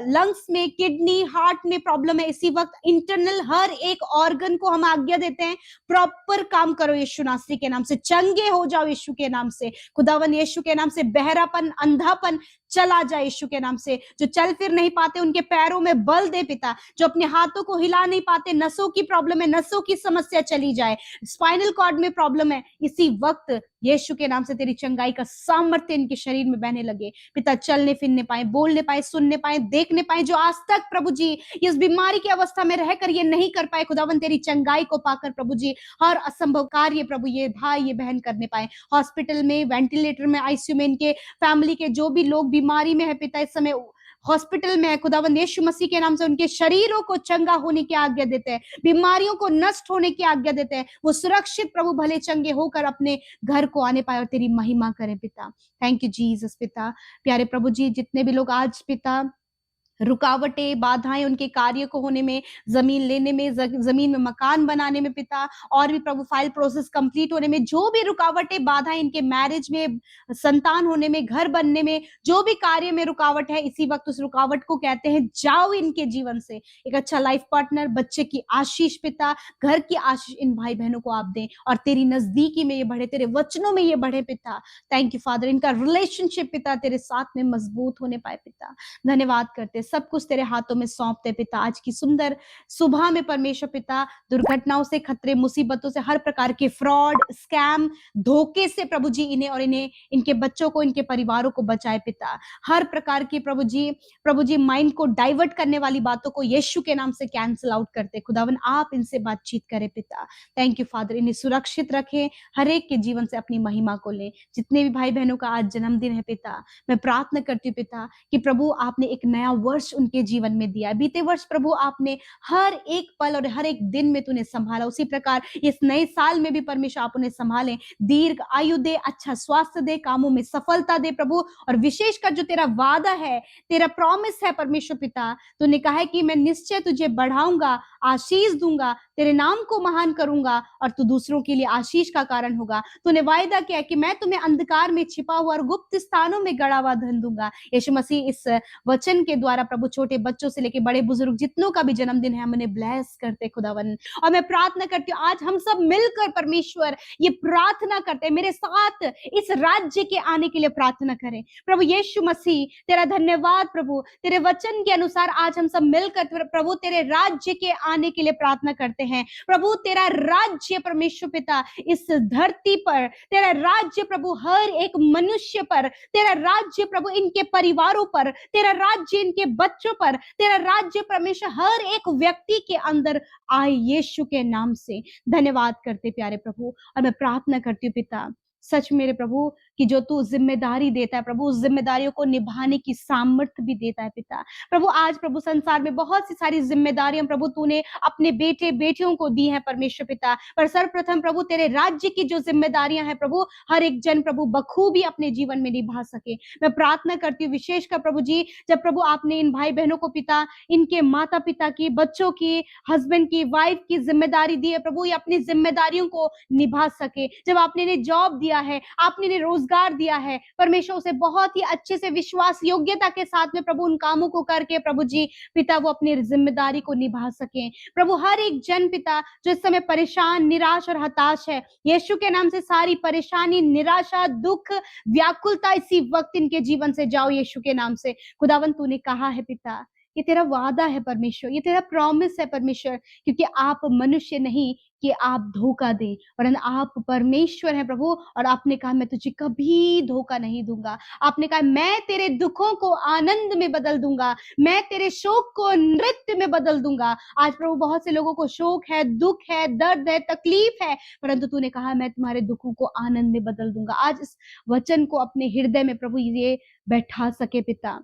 लंग्स में, किडनी, हार्ट में प्रॉब्लम है, इसी वक्त इंटरनल हर एक ऑर्गन को हम आज्ञा देते हैं प्रॉपर काम करो यीशु नासरी के नाम से, चंगे हो जाओ यीशु के नाम से। खुदावन यीशु के नाम से बहरापन, अंधापन चला जाए यीशु के नाम से। जो चल फिर नहीं पाते उनके पैरों में बल दे पिता, जो अपने हाथों को हिला नहीं पाते, नसों की प्रॉब्लम है, नसों की समस्या चली जाए, स्पाइनल कॉर्ड में प्रॉब्लम है, इसी वक्त यीशु के नाम से तेरी चंगाई का सामर्थ्य इनके शरीर में बहने लगे पिता। चलने फिरने पाए, बोलने पाए, सुनने पाए, देखने पाए, जो आज तक प्रभु जी इस बीमारी की अवस्था में रहकर ये नहीं कर पाए, खुदावन तेरी चंगाई को पाकर प्रभु जी हर असंभव कार्य प्रभु ये भाई ये बहन करने पाए। हॉस्पिटल में, वेंटिलेटर में, आईसीयू में, इनके फैमिली के जो भी लोग बीमारी में है पिता, इस समय हॉस्पिटल में है, खुदावंद यीशु मसीह के नाम से उनके शरीरों को चंगा होने की आज्ञा देते हैं, बीमारियों को नष्ट होने की आज्ञा देते हैं, वो सुरक्षित प्रभु भले चंगे होकर अपने घर को आने पाए और तेरी महिमा करें पिता। थैंक यू जीसस पिता। प्यारे प्रभु जी जितने भी लोग आज पिता रुकावटें, बाधाएं उनके कार्य को होने में, जमीन लेने में, जमीन में मकान बनाने में पिता, और भी प्रभु फाइल प्रोसेस कंप्लीट होने में, जो भी रुकावटें, बाधाएं इनके मैरिज में, संतान होने में, घर बनने में, जो भी कार्य में रुकावट है, इसी वक्त उस रुकावट को कहते हैं जाओ इनके जीवन से। एक अच्छा लाइफ पार्टनर, बच्चे की आशीष पिता, घर की आशीष इन भाई बहनों को आप दें और तेरी नजदीकी में ये बढ़े, तेरे वचनों में ये बढ़े पिता। Thank you father. इनका रिलेशनशिप पिता तेरे साथ में मजबूत होने पाए पिता। धन्यवाद करते, सब कुछ तेरे हाथों में सौंपते पिता। आज की सुंदर सुबह में परमेश्वर पिता दुर्घटनाओं से, खतरे, मुसीबतों से, हर प्रकार के फ्रॉड, स्कैम, धोखे से प्रभु जी इन्हें और इन्हें, इनके बच्चों को, इनके परिवारों को बचाए पिता। हर प्रकार की प्रभु जी माइंड को डाइवर्ट करने वाली बातों को यीशु के नाम से कैंसिल आउट करते। खुदावन आप इनसे बातचीत करें पिता। Thank you father. इन्हें सुरक्षित रखें, हर एक के जीवन से अपनी महिमा को लें। जितने भी भाई बहनों का आज जन्मदिन है पिता, मैं प्रार्थना करती हूँ पिता कि प्रभु आपने एक नया वर्ष वर्ष उनके जीवन में दिया। बीते वर्ष प्रभु आपने हर एक पल और हर एक दिन में तूने संभाला, उसी प्रकार इस नए साल में भी परमेश्वर आप उन्हें संभालें, दीर्घ आयु दे, अच्छा स्वास्थ्य दे, कामों में सफलता दे प्रभु। और विशेषकर जो तेरा वादा है, तेरा प्रॉमिस है परमेश्वर पिता, तूने कहा है कि मैं निश्चय तुझे बढ़ाऊंगा, आशीष दूंगा, तेरे नाम को महान करूंगा और तू दूसरों के लिए आशीष का कारण होगा। तूने वायदा किया कि मैं तुम्हें अंधकार में छिपा हुआ और गुप्त स्थानों में गड़ा हुआ धन दूंगा। यीशु मसीह इस वचन के द्वारा प्रभु छोटे बच्चों से लेकर बड़े बुजुर्ग जितनों का भी जन्मदिन है, हम उन्हें ब्लेस करते खुदावन। और मैं प्रार्थना करती हूँ आज हम सब मिलकर परमेश्वर ये प्रार्थना करते हैं, मेरे साथ इस राज्य के आने के लिए प्रार्थना करें। प्रभु यीशु मसीह तेरा धन्यवाद प्रभु, तेरे वचन के अनुसार आज हम सब मिलकर प्रभु तेरे राज्य के आने के लिए प्रार्थना करते हैं। प्रभु तेरा राज्य परमेश्वर पिता इस धरती पर, तेरा राज्य प्रभु हर एक मनुष्य पर, तेरा राज्य प्रभु इनके परिवारों पर, तेरा राज्य इनके बच्चों पर, तेरा राज्य परमेश्वर हर एक व्यक्ति के अंदर आए यीशु के नाम से। धन्यवाद करते प्यारे प्रभु। और मैं प्रार्थना करती हूँ पिता, सच मेरे प्रभु कि जो तू जिम्मेदारी देता है प्रभु, उस जिम्मेदारियों को निभाने की सामर्थ्य भी देता है पिता। प्रभु आज प्रभु संसार में बहुत सी सारी जिम्मेदारियां प्रभु तूने अपने बेटे बेटियों को दी है परमेश्वर पिता, पर सर्वप्रथम प्रभु तेरे राज्य की जो जिम्मेदारियां हैं प्रभु हर एक जन प्रभु बखूबी अपने जीवन में निभा सके। मैं प्रार्थना करती हूँ विशेषकर प्रभु जी, जब प्रभु आपने इन भाई बहनों को पिता, इनके माता पिता की, बच्चों की, हस्बैंड की, वाइफ की जिम्मेदारी दी है प्रभु, ये अपनी जिम्मेदारियों को निभा सके। जब आपने इन्हें जॉब दिया है, आपने इन्हें रोजगार दिया है परमेश्वर, उसे बहुत ही अच्छे से विश्वास योग्यता के साथ में प्रभु उन कामों को करके प्रभु जी पिता वो अपनी जिम्मेदारी को निभा सके। प्रभु हर एक जन पिता जो इस समय परेशान, निराश और हताश है, यीशु के नाम से सारी परेशानी, निराशा, दुख, व्याकुलता इसी वक्त इनके जीवन से जाओ यीशु के नाम से। खुदावन तूने कहा है पिता, ये तेरा वादा है परमेश्वर, ये तेरा प्रॉमिस है परमेश्वर, क्योंकि आप मनुष्य नहीं कि आप धोखा दें, वरन आप परमेश्वर हैं प्रभु। और आपने कहा मैं तुझे कभी धोखा नहीं दूंगा। आपने कहा मैं तेरे दुखों को आनंद में बदल दूंगा, मैं तेरे शोक को नृत्य में बदल दूंगा। आज प्रभु बहुत से लोगों को शोक है, दुख है, दर्द है, तकलीफ है, परंतु तूने कहा मैं तुम्हारे दुखों को आनंद में बदल दूंगा। आज इस वचन को अपने हृदय में प्रभु ये बैठा सके पिता।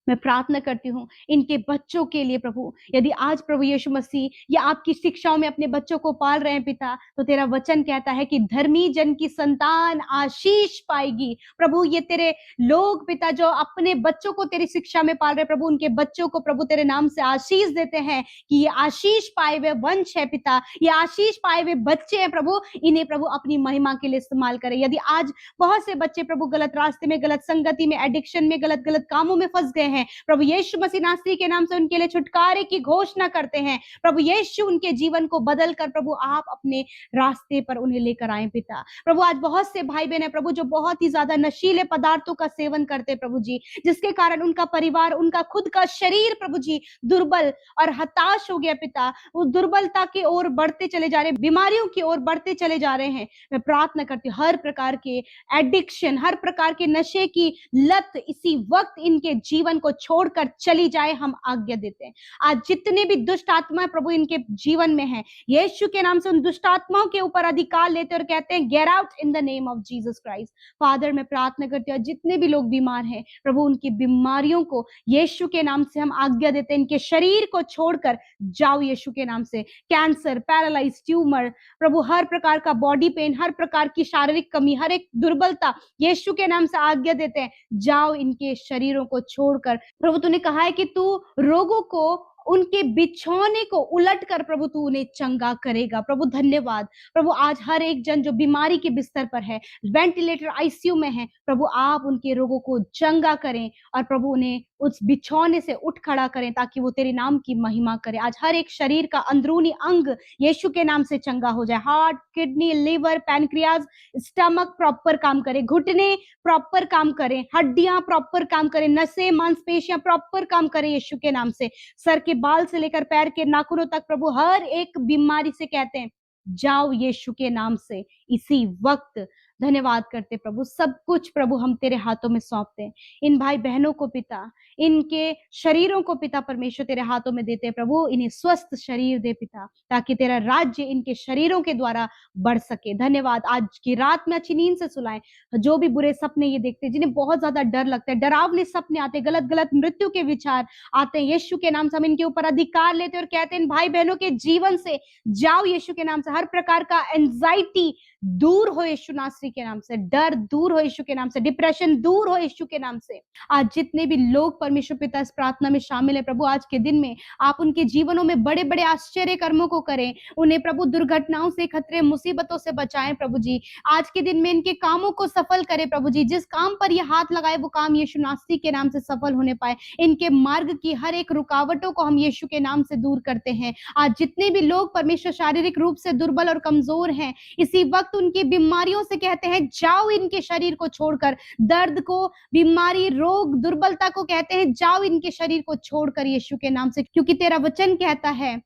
मैं प्रार्थना करती हूँ इनके बच्चों के लिए प्रभु, यदि आज प्रभु यीशु मसीह या आपकी शिक्षाओं में अपने बच्चों को पाल रहे हैं पिता, तो तेरा वचन कहता है कि धर्मी जन की संतान आशीष पाएगी। प्रभु ये तेरे लोग पिता जो अपने बच्चों को तेरी शिक्षा में पाल रहे प्रभु, उनके बच्चों को प्रभु तेरे नाम से आशीष देते हैं कि ये आशीष पाए हुए वंश है पिता, ये आशीष पाए हुए बच्चे हैं प्रभु, इन्हें प्रभु अपनी महिमा के लिए इस्तेमाल करें। यदि आज बहुत से बच्चे प्रभु गलत रास्ते में, गलत संगति में, एडिक्शन में, गलत गलत कामों में फंस गए हैं, प्रभु यीशु मसीह नासरी के नाम से उनके लिए छुटकारे की घोषणा करते हैं। प्रभु यीशु उनके जीवन को बदल कर प्रभु आप अपने रास्ते पर उन्हें लेकर आए पिता। प्रभु आज बहुत से भाई बहन है प्रभु जो बहुत ही ज्यादा नशीले पदार्थों का सेवन करते प्रभु जी, जिसके कारण उनका परिवार, उनका खुद का शरीर प्रभु जी दुर्बल और हताश हो गया पिता, वो दुर्बलता की ओर बढ़ते चले जा रहे हैं, बीमारियों की ओर बढ़ते चले जा रहे हैं। मैं प्रार्थना करती हूँ हर प्रकार के एडिक्शन, हर प्रकार के नशे की लत इसी वक्त इनके जीवन को छोड़कर चली जाए, हम आज्ञा देते हैं। आज जितने भी दुष्ट आत्मा प्रभु इनके जीवन में है, यीशु के नाम से उन दुष्ट आत्माओं के ऊपर अधिकार लेते और कहते हैं get out in the name of Jesus Christ. Father मैं प्रार्थना करती हूँ जितने भी लोग बीमार हैं प्रभु, उनकी बीमारियों को यीशु के नाम से हम आज्ञा देते हैं, इनके शरीर को छोड़कर जाओ यीशु के नाम से। कैंसर, पैरालाइज, ट्यूमर प्रभु, हर प्रकार का बॉडी पेन, हर प्रकार की शारीरिक कमी, हर एक दुर्बलता यीशु के नाम से आज्ञा देते हैं, जाओ इनके शरीरों को छोड़कर। प्रभु तूने कहा है कि तू रोगों को, उनके बिछौने को उलट कर प्रभु तू उन्हें चंगा करेगा। प्रभु धन्यवाद। प्रभु आज हर एक जन जो बीमारी के बिस्तर पर है, वेंटिलेटर, आईसीयू में है, प्रभु आप उनके रोगों को चंगा करें और प्रभु उन्हें उस बिछौने से उठ खड़ा करें ताकि वो तेरे नाम की महिमा करे। आज हर एक शरीर का अंदरूनी अंग यीशु के नाम से चंगा हो जाए। Heart, kidney, liver, pancreas, stomach proper काम करे, घुटने प्रॉपर काम करें, हड्डियां प्रॉपर काम करें, नसें, मांसपेशियां प्रॉपर काम करें यीशु के नाम से। सर के बाल से लेकर पैर के नाखूनों तक प्रभु हर एक बीमारी से कहते हैं जाओ यीशु के नाम से इसी वक्त। धन्यवाद करते प्रभु, सब कुछ प्रभु हम तेरे हाथों में सौंपते हैं। इन भाई-बहनों को पिता, इनके शरीरों को पिता परमेश्वर तेरे हाथों में देते हैं प्रभु, इन्हें स्वस्थ शरीर दे पिता, ताकि तेरा राज्य इनके शरीरों के द्वारा बढ़ सके। धन्यवाद, आज की रात में अच्छी नींद से सुलाएँ। जो भी बुरे सपने ये देखते हैं, जिन्हें बहुत ज़्यादा डर लगता है, डरावने सपने आते हैं, गलत-गलत मृत्यु के विचार आते हैं, यीशु के नाम से हम इनके ऊपर अधिकार लेते हैं और कहते हैं इन भाई-बहनों के जीवन से जाओ यीशु के नाम से। हर प्रकार का एंग्जायटी दूर हो यीशु नासरी के नाम से, डर दूर हो यीशु के नाम से, डिप्रेशन दूर हो यीशु के नाम से। आज जितने भी लोग परमेश्वर पिता इस प्रार्थना में शामिल है प्रभु, आज के दिन में आप उनके जीवनों में बड़े-बड़े आश्चर्य कर्मों को करें। उन्हें प्रभु दुर्घटनाओं से, खतरे, मुसीबतों से बचाएं प्रभु जी। आज के दिन में इनके कामों को सफल करें प्रभु जी। जिस काम पर ये हाथ लगाए वो काम यीशु नासरी के नाम से सफल होने पाए। इनके मार्ग की हर एक रुकावटों को हम यीशु के नाम से दूर करते हैं। आज जितने भी लोग परमेश्वर शारीरिक रूप से दुर्बल और कमजोर हैं, इसी वक्त उनकी बीमारियों से कहते हैं जाओ इनके शरीर को छोड़कर। दर्द को, बीमारी, रोग, दुर्बलता को कहते हैं जाओ इनके शरीर को छोड़कर यीशु के नाम से, क्योंकि तेरा वचन कहता है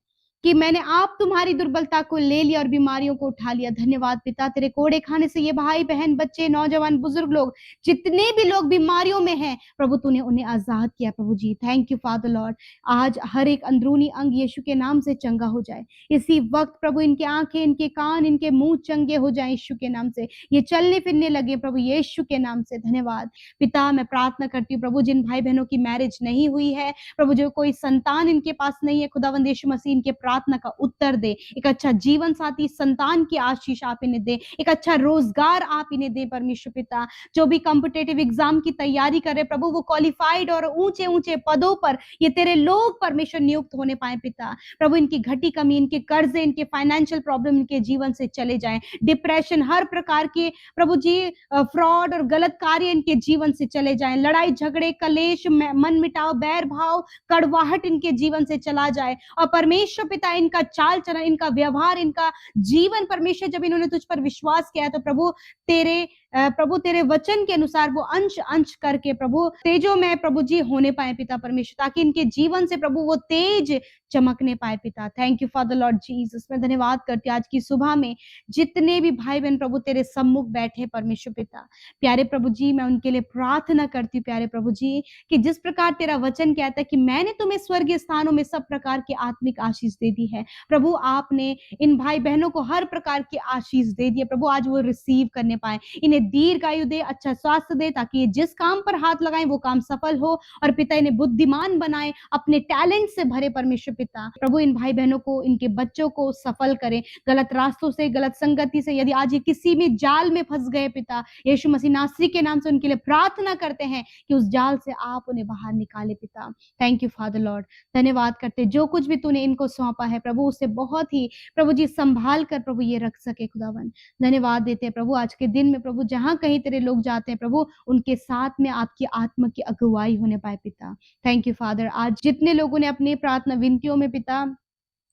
कि मैंने आप तुम्हारी दुर्बलता को ले लिया और बीमारियों को उठा लिया। धन्यवाद पिता, तेरे कोड़े खाने से ये भाई बहन, बच्चे, नौजवान, बुजुर्ग लोग, जितने भी लोग बीमारियों में हैं प्रभु, तूने उन्हें आजाद किया प्रभु जी। Thank you father lord. आज हर एक अंदरूनी अंग यीशु के नाम से चंगा हो जाए। इसी वक्त प्रभु इनकी आंखें, इनके कान, इनके मुंह चंगे हो जाए यीशु के नाम से। ये चलने फिरने लगे प्रभु यीशु के नाम से। धन्यवाद पिता, मैं प्रार्थना करती हूँ प्रभु, जिन भाई बहनों की मैरिज नहीं हुई है प्रभु, जो कोई संतान इनके पास नहीं है, खुदावंद यीशु मसीह इनके प्रार्थना का उत्तर दे। एक अच्छा जीवन साथी, संतान की आशीष आप इन्हें दे। एक अच्छा रोजगार आप इन्हें दे परमेश्वर पिता। जो भी कॉम्पिटिटिव एग्जाम की तैयारी कर रहे प्रभु, वो क्वालिफाइड और ऊंचे ऊंचे पदों पर ये तेरे लोग परमेश्वर नियुक्त होने पाए पिता। प्रभु इनकी घटी कमी, इनके कर्जे, इनके फाइनेंशियल प्रॉब्लम इनके जीवन से चले जाएं। डिप्रेशन, हर प्रकार के प्रभु जी फ्रॉड और गलत कार्य इनके जीवन से चले जाएं। लड़ाई झगड़े, कलेश, मन मिटाव, बैर भाव, कड़वाहट इनके जीवन से चला जाए। और परमेश्वर पिता इनका चाल चलन, इनका व्यवहार, इनका जीवन परमेश्वर, जब इन्होंने तुझ पर विश्वास किया तो प्रभु तेरे वचन के अनुसार वो अंश अंश करके प्रभु तेजो में प्रभु जी होने पाए पिता परमेश्वर, ताकि इनके जीवन से प्रभु वो तेज चमकने पाए पिता। Thank you father Lord Jesus. मैं धन्यवाद करती हूँ आज की सुबह में जितने भी भाई बहन प्रभु तेरे सम्मुख बैठे परमेश्वर पिता, प्यारे प्रभु जी, मैं उनके लिए प्रार्थना करती हूँ प्यारे प्रभु जी, कि जिस प्रकार तेरा वचन कहता है कि मैंने तुम्हें स्वर्गीय स्थानों में सब प्रकार की आत्मिक आशीष दे दी है प्रभु, आपने इन भाई बहनों को हर प्रकार की आशीष दे दी है प्रभु। आज वो रिसीव करने पाए, इन्हें दीर्घायु दे, अच्छा स्वास्थ्य दे, ताकि ये जिस काम पर हाथ लगाएं वो काम सफल हो। और पिता इन्हें बुद्धिमान बनाए, अपने टैलेंट से भरे परमेश्वर पिता। प्रभु इन भाई बहनों को, इनके बच्चों को सफल करें, गलत रास्तों से, गलत संगति से यदि आज ये किसी भी जाल में फंस गए पिता, यीशु मसीह नासरी के नाम से उनके लिए प्रार्थना करते हैं कि उस जाल से आप उन्हें बाहर निकाले पिता। Thank you father Lord. धन्यवाद करते, जो कुछ भी तूने इनको सौंपा है प्रभु, उसे बहुत ही प्रभु जी संभाल कर प्रभु ये रख सके खुदावन। धन्यवाद देते हैं प्रभु आज के दिन में प्रभु, जहां कहीं तेरे लोग जाते हैं प्रभु, उनके साथ में आपकी आत्मा की अगुवाई होने पाए पिता। Thank you father. आज जितने लोगों ने अपनी प्रार्थना विनतियों में पिता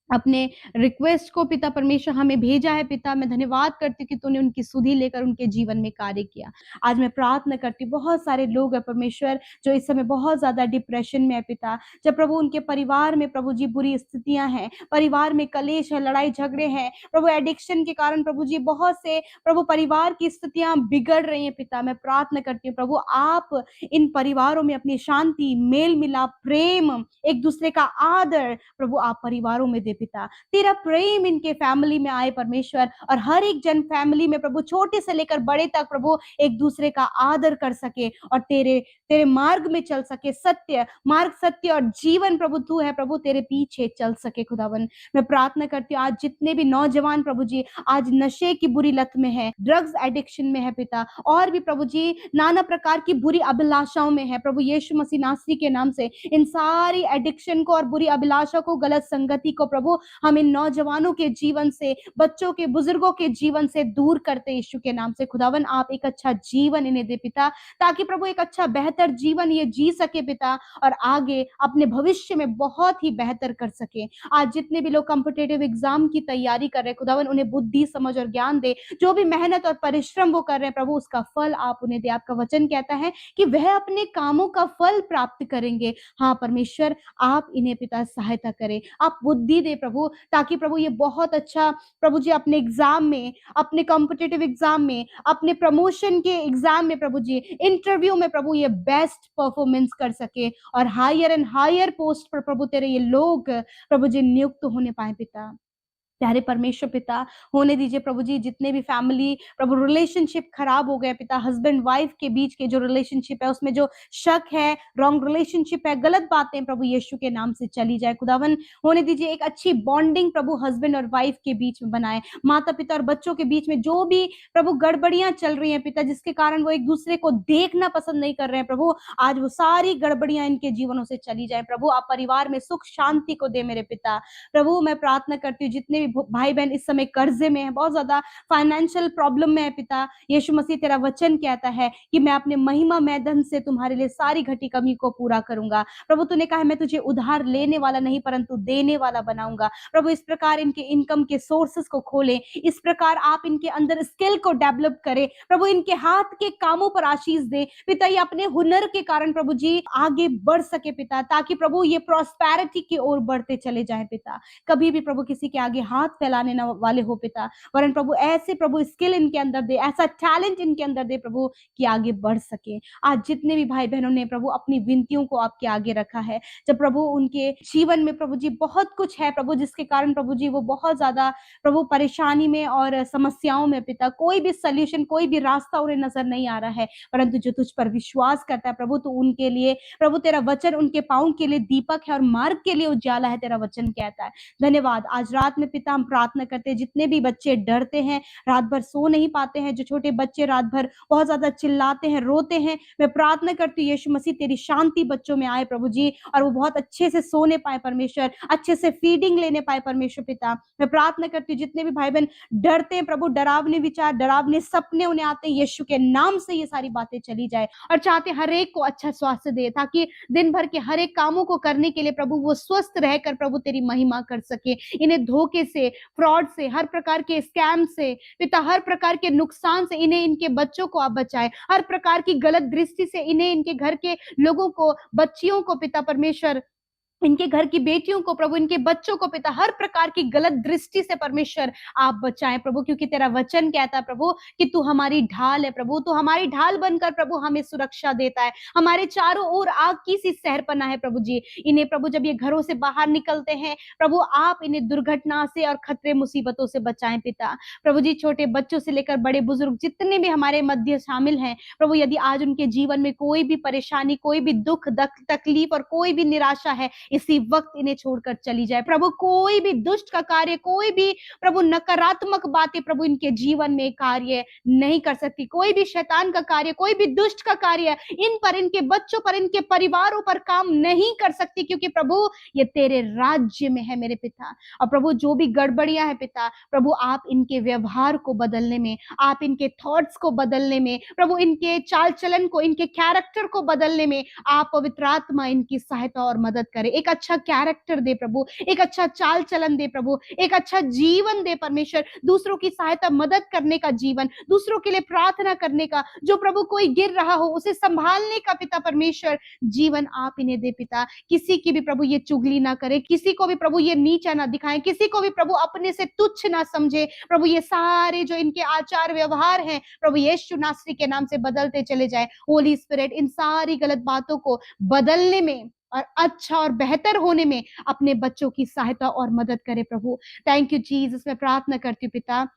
अपने रिक्वेस्ट को पिता परमेश्वर हमें भेजा है पिता, मैं धन्यवाद करती हूँ कि तूने उनकी सुधि लेकर उनके जीवन में कार्य किया। आज मैं प्रार्थना करती हूँ, बहुत सारे लोग हैं परमेश्वर जो इस समय बहुत ज्यादा डिप्रेशन में है पिता, जब प्रभु उनके परिवार में प्रभु जी बुरी स्थितियां हैं, परिवार में कलेश है, लड़ाई झगड़े हैं प्रभु, एडिक्शन के कारण प्रभु जी बहुत से प्रभु परिवार की स्थितियां बिगड़ रही हैं पिता। मैं प्रार्थना करती हूँ प्रभु, आप इन परिवारों में अपनी शांति, मेल मिलाप, प्रेम, एक दूसरे का आदर प्रभु आप परिवारों में दे पिता। तेरा प्रेम इनके फैमिली में आए परमेश्वर, और हर एक जन फैमिली में प्रभु छोटे से लेकर बड़े तक प्रभु एक दूसरे का आदर कर सके और तेरे मार्ग में चल सके। सत्य मार्ग, सत्य और जीवन प्रभु तू है प्रभु, तेरे पीछे चल सके खुदावन। मैं प्रार्थना करती हूँ आज जितने भी नौजवान प्रभु जी आज नशे की बुरी लत में है, ड्रग्स एडिक्शन में है पिता, और भी प्रभु जी नाना प्रकार की बुरी अभिलाषाओं में है प्रभु, यीशु मसीह नासरी के नाम से इन सारी एडिक्शन को और बुरी अभिलाषा को, गलत संगति को प्रभु हम इन नौजवानों के जीवन से, बच्चों के, बुजुर्गों के जीवन से दूर करते यीशु के नाम से खुदावन। आप एक अच्छा जीवन इन्हें दे पिता, ताकि प्रभु एक अच्छा बेहतर जीवन ये जी सके पिता, और आगे अपने भविष्य में बहुत ही बेहतर कर सके। आज जितने भी लोग कॉम्पिटिटिव एग्जाम की तैयारी कर रहे हैं खुदावन, उन्हें बुद्धि, समझ और ज्ञान दे। जो भी मेहनत और परिश्रम वो कर रहे हैं प्रभु, उसका फल आप उन्हें दे। आपका वचन कहता है कि वह अपने कामों का फल प्राप्त करेंगे। हाँ परमेश्वर, आप इन्हें पिता सहायता करें, आप बुद्धि दे दे प्रभु, ताकि प्रभु ये बहुत अच्छा प्रभु जी अपने एग्जाम में, अपने कॉम्पिटिटिव एग्जाम में, अपने प्रमोशन के एग्जाम में प्रभु जी, इंटरव्यू में प्रभु ये बेस्ट परफॉर्मेंस कर सके और हायर एंड हायर पोस्ट पर प्रभु तेरे ये लोग प्रभु जी नियुक्त होने पाए पिता। प्यारे परमेश्वर पिता, होने दीजिए प्रभु जी जितने भी फैमिली प्रभु रिलेशनशिप खराब हो गए पिता, हस्बैंड वाइफ के बीच के जो रिलेशनशिप है उसमें जो शक है, रॉन्ग रिलेशनशिप है, गलत बातें प्रभु यीशु के नाम से चली जाए खुदावन। होने दीजिए एक अच्छी बॉन्डिंग प्रभु हस्बैंड और वाइफ के बीच में बनाए, माता पिता और बच्चों के बीच में जो भी प्रभु गड़बड़ियां चल रही हैं पिता, जिसके कारण वो एक दूसरे को देखना पसंद नहीं कर रहे हैं प्रभु, आज वो सारी गड़बड़ियां इनके जीवनों से चली जाए प्रभु। आप परिवार में सुख शांति को दे मेरे पिता। प्रभु मैं प्रार्थना करती हूँ जितने भी भाई बहन इस समय कर्जे में है, बहुत ज्यादा फाइनेंशियल प्रॉब्लम में है पिता, यीशु मसीह तेरा वचन कहता है कि मैं अपने महिमा में धन से तुम्हारे लिए सारी घटी कमी को पूरा करूंगा। प्रभु तूने कहा है मैं तुझे उधार लेने वाला नहीं परंतु देने वाला बनाऊंगा। प्रभु इस प्रकार इनके इनकम के सोर्सेस को खोले, इस प्रकार आप इनके अंदर स्किल को डेवलप करें प्रभु, इनके हाथ के कामों पर आशीष दे पिता, ये अपने हुनर के कारण प्रभु जी आगे बढ़ सके पिता, ताकि प्रभु ये प्रॉस्पेरिटी की ओर बढ़ते चले जाए पिता। कभी भी प्रभु किसी के आगे हाथ फैलाने न वाले हो पिता, वरन प्रभु ऐसे प्रभु स्किल इनके अंदर दे, ऐसा टैलेंट इनके अंदर दे प्रभु कि आगे बढ़ सके। आज जितने भी भाई बहनों ने प्रभु अपनी विनतियों को आपके आगे रखा है, जब प्रभु उनके जीवन में प्रभु जी बहुत कुछ है प्रभु जिसके कारण प्रभु जी वो बहुत ज्यादा प्रभु परेशानी में और समस्याओं में पिता, कोई भी सोल्यूशन कोई भी रास्ता उन्हें नजर नहीं आ रहा है, परंतु जो तुझ पर विश्वास करता है प्रभु, तो उनके लिए प्रभु तेरा वचन उनके पाँव के लिए दीपक है और मार्ग के लिए उजाला है, तेरा वचन कहता है। धन्यवाद। आज रात में पिता हम प्रार्थना करते हैं जितने भी बच्चे डरते हैं, रात भर सो नहीं पाते हैं, जो छोटे बच्चे रात भर बहुत ज्यादा चिल्लाते हैं, रोते हैं, मैं प्रार्थना करती हूँ यीशु मसीह तेरी शांति बच्चों में आए प्रभु जी, और वो बहुत अच्छे से सोने पाए परमेश्वर, अच्छे से फीडिंग लेने पाए परमेश्वर पिता। मैं प्रार्थना करती हूँ जितने भी भाई बहन डरते हैं प्रभु, डरावने विचार डरावने सपने उन्हें आते हैं, यीशु के नाम से ये सारी बातें चली जाए, और चाहते हर एक को अच्छा स्वास्थ्य दे, ताकि दिन भर के हर एक कामों को करने के लिए प्रभु वो स्वस्थ रहकर प्रभु तेरी महिमा कर सके। इन्हें धोखे से, फ्रॉड से, हर प्रकार के स्कैम से पिता, हर प्रकार के नुकसान से इन्हें, इनके बच्चों को आप बचाए, हर प्रकार की गलत दृष्टि से इन्हें, इनके घर के लोगों को, बच्चियों को पिता परमेश्वर, इनके घर की बेटियों को प्रभु, इनके बच्चों को पिता, हर प्रकार की गलत दृष्टि से परमेश्वर आप बचाएं प्रभु, क्योंकि तेरा वचन कहता है प्रभु कि तू हमारी ढाल है प्रभु, तू हमारी ढाल बनकर प्रभु हमें सुरक्षा देता है, हमारे चारों ओर आग की सी सहरपना है प्रभु जी। इन्हें प्रभु जब ये घरों से बाहर निकलते हैं प्रभु, आप इन्हें दुर्घटना से और खतरे मुसीबतों से बचाएं पिता। प्रभु जी छोटे बच्चों से लेकर बड़े बुजुर्ग जितने भी हमारे मध्य शामिल हैं प्रभु, यदि आज उनके जीवन में कोई भी परेशानी, कोई भी दुख तकलीफ और कोई भी निराशा है, इसी वक्त इन्हें छोड़कर चली जाए प्रभु। कोई भी दुष्ट का कार्य, कोई भी प्रभु नकारात्मक बातें प्रभु इनके जीवन में कार्य नहीं कर सकती, कोई भी शैतान का कार्य, कोई भी दुष्ट का कार्य इन पर, इनके बच्चों पर, इनके परिवारों पर काम नहीं कर सकती, क्योंकि प्रभु ये तेरे राज्य में है मेरे पिता। और प्रभु जो भी गड़बड़ियां है पिता, प्रभु आप इनके व्यवहार को बदलने में, आप इनके थॉट्स को बदलने में प्रभु, इनके चाल चलन को, इनके कैरेक्टर को बदलने में आप पवित्र आत्मा इनकी सहायता और मदद करे। एक अच्छा कैरेक्टर दे प्रभु, एक अच्छा चाल चलन दे प्रभु, एक अच्छा जीवन दे परमेश्वर, दूसरों की सहायता मदद करने का जीवन, दूसरों के लिए प्रार्थना करने का, जो प्रभु कोई गिर रहा हो उसे संभालने का पिता परमेश्वर जीवन आप इन्हें दे पिता। किसी की भी प्रभु ये चुगली ना करे, किसी को भी प्रभु ये नीचा ना दिखाए, किसी को भी प्रभु अपने से तुच्छ ना समझे प्रभु, ये सारे जो इनके आचार व्यवहार हैं प्रभु यीशु नासरी के नाम से बदलते चले जाए। होली स्पिरिट इन सारी गलत बातों को बदलने में और अच्छा और बेहतर होने में अपने बच्चों की सहायता और मदद करे प्रभु। थैंक यू जीसस, मैं प्रार्थना करती हूँ पिता,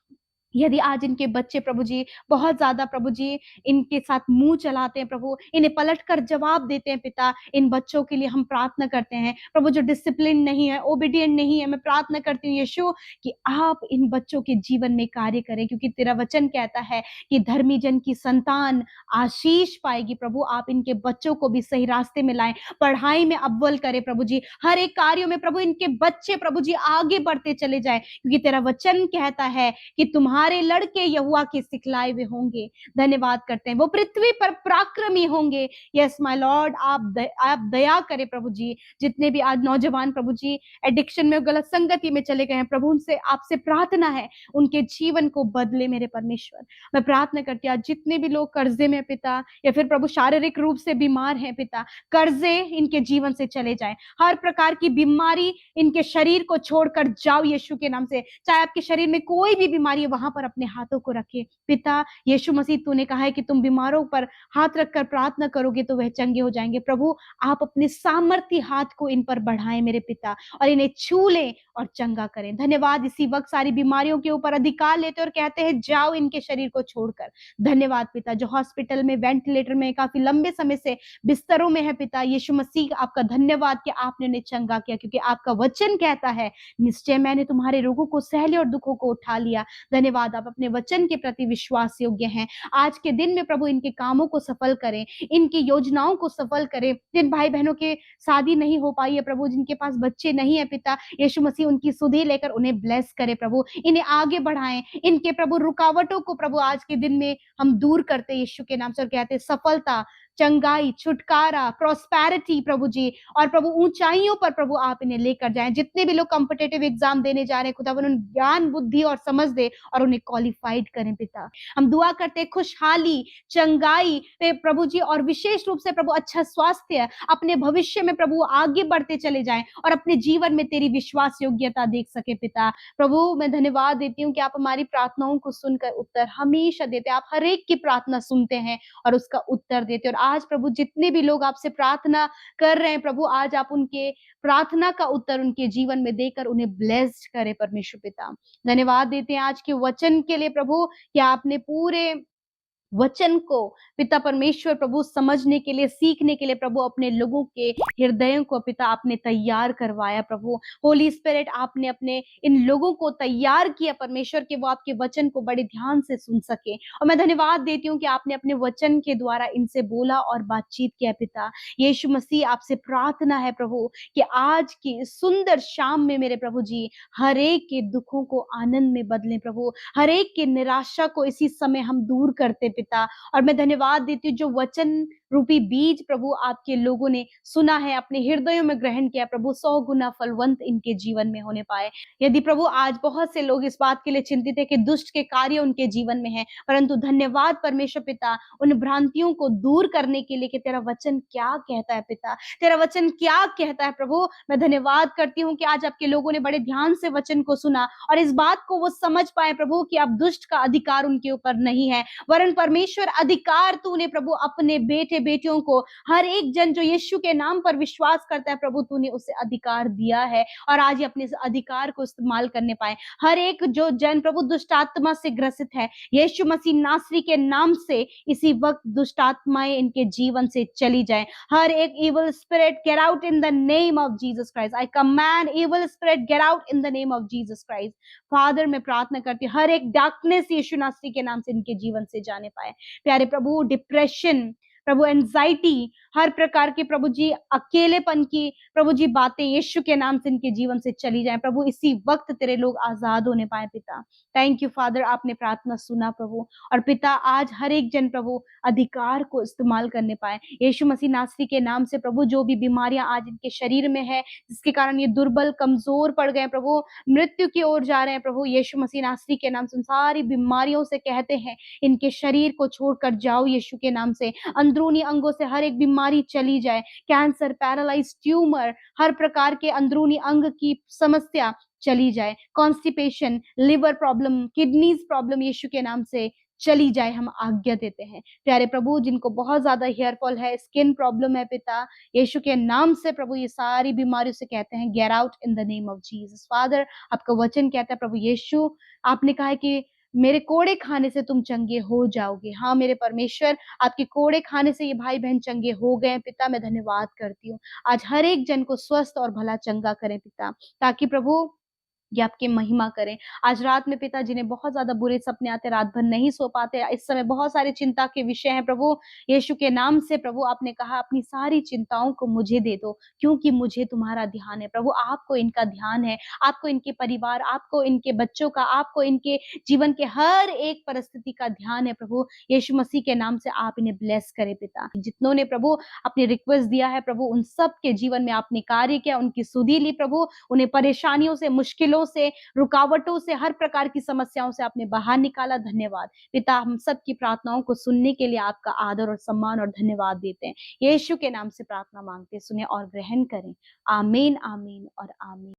यदि आज इनके बच्चे प्रभु जी बहुत ज्यादा प्रभु जी इनके साथ मुंह चलाते हैं प्रभु, इन्हें पलटकर जवाब देते हैं पिता, इन बच्चों के लिए हम प्रार्थना करते हैं प्रभु, जो डिसिप्लिन नहीं है, ओबीडिएंट नहीं है, मैं प्रार्थना करती हूँ यीशु कि आप इन बच्चों के जीवन में कार्य करें, क्योंकि तेरा वचन कहता है कि धर्मी जन की संतान आशीष पाएगी। प्रभु आप इनके बच्चों को भी सही रास्ते में लाएं, पढ़ाई में अव्वल करें प्रभु जी, हर एक कार्यों में प्रभु इनके बच्चे प्रभु जी आगे बढ़ते चले जाए, क्योंकि तेरा वचन कहता है कि तुम्हारे तुम्हारे लड़के यहोवा के सिखलाए हुए होंगे। धन्यवाद करते हैं, वो पृथ्वी पर पराक्रमी होंगे। यस माय लॉर्ड, आप दया करें प्रभु जी। जितने भी आज नौजवान प्रभु जी एडिक्शन में, गलत संगति में चले गए हैं, प्रभु उनसे आपसे प्रार्थना है, उनके जीवन को बदले मेरे परमेश्वर। मैं प्रार्थना करती हूँ आज जितने भी लोग कर्जे में पिता, या फिर प्रभु शारीरिक रूप से बीमार हैं पिता, कर्जे इनके जीवन से चले जाएं। हर प्रकार की बीमारी इनके शरीर को छोड़कर जाओ यीशु के नाम से। चाहे आपके शरीर में कोई भी बीमारी है, वहां पर अपने हाथों को रखे पिता। यीशु मसीह, तूने कहा है कि तुम बीमारों पर हाथ रखकर प्रार्थना करोगे तो वह चंगे हो जाएंगे। प्रभु आप अपने सामर्थ्य हाथ को इन पर बढ़ाएं मेरे पिता, और इन्हें छू लें और चंगा करें। धन्यवाद, इसी वक्त सारी बीमारियों के ऊपर अधिकार लेते और कहते हैं जाओ इनके शरीर को छोड़कर। धन्यवाद पिता, जो हॉस्पिटल में, वेंटिलेटर में, काफी लंबे समय से बिस्तरों में है पिता, यीशु मसीह आपका धन्यवाद कि आपने उन्हें चंगा किया, क्योंकि आपका वचन कहता है निश्चय मैंने तुम्हारे रोगों को सह लिया और दुखों को उठा लिया। धन्यवाद, आप अपने वचन के प्रति विश्वास योग्य हैं। आज के दिन में प्रभु इनके कामों को सफल करें, इनकी योजनाओं को सफल करें। जिन भाई बहनों के शादी नहीं हो पाई है प्रभु, जिनके पास बच्चे नहीं है पिता, यीशु मसीह उनकी सुधि लेकर उन्हें ब्लेस करे प्रभु, इन्हें आगे बढ़ाएं। इनके प्रभु रुकावटों को प्रभु आज के दिन में हम दूर करते यीशु के नाम से, और कहते सफलता, चंगाई, छुटकारा, प्रॉस्पेरिटी प्रभु जी, और प्रभु ऊंचाइयों पर प्रभु आप इन्हें लेकर जाएं। जितने भी लोग कॉम्पिटिटिव एग्जाम देने जा रहे हैं खुदा, उन्हें ज्ञान, बुद्धि और समझ दे और उन्हें क्वालिफाइड करें पिता। हम दुआ करते हैं खुशहाली, चंगाई प्रभु जी, और विशेष रूप से प्रभु अच्छा स्वास्थ्य, अपने भविष्य में प्रभु आगे बढ़ते चले जाएं और अपने जीवन में तेरी विश्वास योग्यता देख सके पिता। प्रभु मैं धन्यवाद देती हूँ कि आप हमारी प्रार्थनाओं को सुनकर उत्तर हमेशा देते हैं। आप हर एक की प्रार्थना सुनते हैं और उसका उत्तर देते हैं। और आज प्रभु जितने भी लोग आपसे प्रार्थना कर रहे हैं प्रभु, आज आप उनके प्रार्थना का उत्तर उनके जीवन में देकर उन्हें ब्लेस्ड करें परमेश्वर पिता। धन्यवाद देते हैं आज के वचन के लिए प्रभु, कि आपने पूरे वचन को पिता परमेश्वर प्रभु समझने के लिए, सीखने के लिए प्रभु अपने लोगों के हृदयों को पिता आपने तैयार करवाया प्रभु। होली स्पिरिट, आपने अपने इन लोगों को तैयार किया परमेश्वर, कि वो आपके वचन को बड़े ध्यान से सुन सके। और मैं धन्यवाद देती हूँ कि आपने अपने वचन के द्वारा इनसे बोला और बातचीत किया पिता। यीशु मसीह, आपसे प्रार्थना है प्रभु कि आज की सुंदर शाम में मेरे प्रभु जी हर एक के दुखों को आनंद में बदलें प्रभु, हर एक की निराशा को इसी समय हम दूर करते पिता। और मैं धन्यवाद देती हूँ जो वचन रूपी बीज प्रभु आपके लोगों ने सुना है, अपने हृदयों में ग्रहण किया प्रभु, 100 गुना फलवंत इनके जीवन में होने पाए। यदि प्रभु आज बहुत से लोग इस बात के लिए चिंतित है कि दुष्ट के कार्य उनके जीवन में है, परंतु धन्यवाद परमेश्वर पिता उन भ्रांतियों को दूर करने के लिए कि तेरा वचन क्या कहता है पिता, तेरा वचन क्या कहता है प्रभु। मैं धन्यवाद करती हूँ कि आज आपके लोगों ने बड़े ध्यान से वचन को सुना और इस बात को वो समझ पाए प्रभु कि अब दुष्ट का अधिकार उनके ऊपर नहीं है, वरन परमेश्वर अधिकार तूने प्रभु अपने बेटे बेटियों को, हर एक जन जो यीशु के नाम पर विश्वास करता है प्रभु, तूने उसे अधिकार दिया है और आज ये अपने इस अधिकार को इस्तेमाल करने पाए। हर एक जो जन प्रभु दुष्ट आत्मा से ग्रसित है, यीशु मसीह नासरी के नाम से इसी वक्त दुष्ट आत्माएं इनके जीवन से चली जाए। हर एक evil spirit get out in the name of Jesus Christ. I command evil spirit get out in the name of Jesus Christ. Father मैं प्रार्थना करती हूँ हर एक डार्कनेस यीशु नासरी के नाम से इनके जीवन से जाने पाए। प्यारे प्रभु, डिप्रेशन प्रभु, एंजाइटी, हर प्रकार के प्रभु जी अकेलेपन की प्रभु जी बातें यीशु के नाम से इनके जीवन से चली जाएं प्रभु, इसी वक्त तेरे लोग आजाद होने पाए पिता। थैंक यू फादर, आपने प्रार्थना सुना प्रभु, और पिता आज हर एक जन प्रभु अधिकार को इस्तेमाल करने पाए यीशु मसीह नासरी के नाम से प्रभु। जो भी बीमारियां आज इनके शरीर में है, जिसके कारण ये दुर्बल कमजोर पड़ गए प्रभु, मृत्यु की ओर जा रहे हैं प्रभु, यीशु मसीह नासरी के नाम से उन सारी बीमारियों से कहते हैं इनके शरीर को छोड़कर जाओ यीशु के नाम से। अंदरूनी अंगों से हर एक बीमारी चली जाए, कैंसर, पैरालाइज, ट्यूमर, हर प्रकार के अंदरूनी अंग की समस्या चली जाए, constipation, liver problem, kidneys problem यीशु के नाम से चली जाए, हम आज्ञा देते हैं। प्यारे प्रभु, जिनको बहुत ज्यादा हेयर फॉल है, स्किन प्रॉब्लम है पिता, यीशु के नाम से प्रभु ये सारी बीमारियों से कहते हैं get out in the name of Jesus. Father, आपका वचन कहता है प्रभु यीशु, आपने कहा है कि मेरे कोड़े खाने से तुम चंगे हो जाओगे। हाँ मेरे परमेश्वर, आपके कोड़े खाने से ये भाई बहन चंगे हो गए पिता। मैं धन्यवाद करती हूँ, आज हर एक जन को स्वस्थ और भला चंगा करें पिता, ताकि प्रभु ये आपकी महिमा करें। आज रात में पिता जिन्हें बहुत ज़्यादा बुरे सपने आते हैं, रात भर नहीं सो पाते, इस समय बहुत सारी चिंता के विषय हैं प्रभु, यीशु के नाम से प्रभु आपने कहा अपनी सारी चिंताओं को मुझे दे दो, क्योंकि मुझे तुम्हारा ध्यान है। प्रभु आपको इनका ध्यान है, आपको इनके परिवार, आपको इनके बच्चों का, आपको इनके जीवन के हर एक परिस्थिति का ध्यान है प्रभु। यीशु मसीह के नाम से आप इन्हें ब्लेस करें पिता। जितनों ने प्रभु अपनी रिक्वेस्ट दिया है प्रभु, उन सब के जीवन में आपने कार्य किया, उनकी सुधि ली प्रभु, उन्हें परेशानियों से, मुश्किलों से, रुकावटों से, हर प्रकार की समस्याओं से आपने बाहर निकाला। धन्यवाद। पिता हम सब की प्रार्थनाओं को सुनने के लिए आपका आदर और सम्मान और धन्यवाद देते हैं। यीशु के नाम से प्रार्थना मांगते, सुने और ग्रहण करें। आमीन, आमीन और आमीन।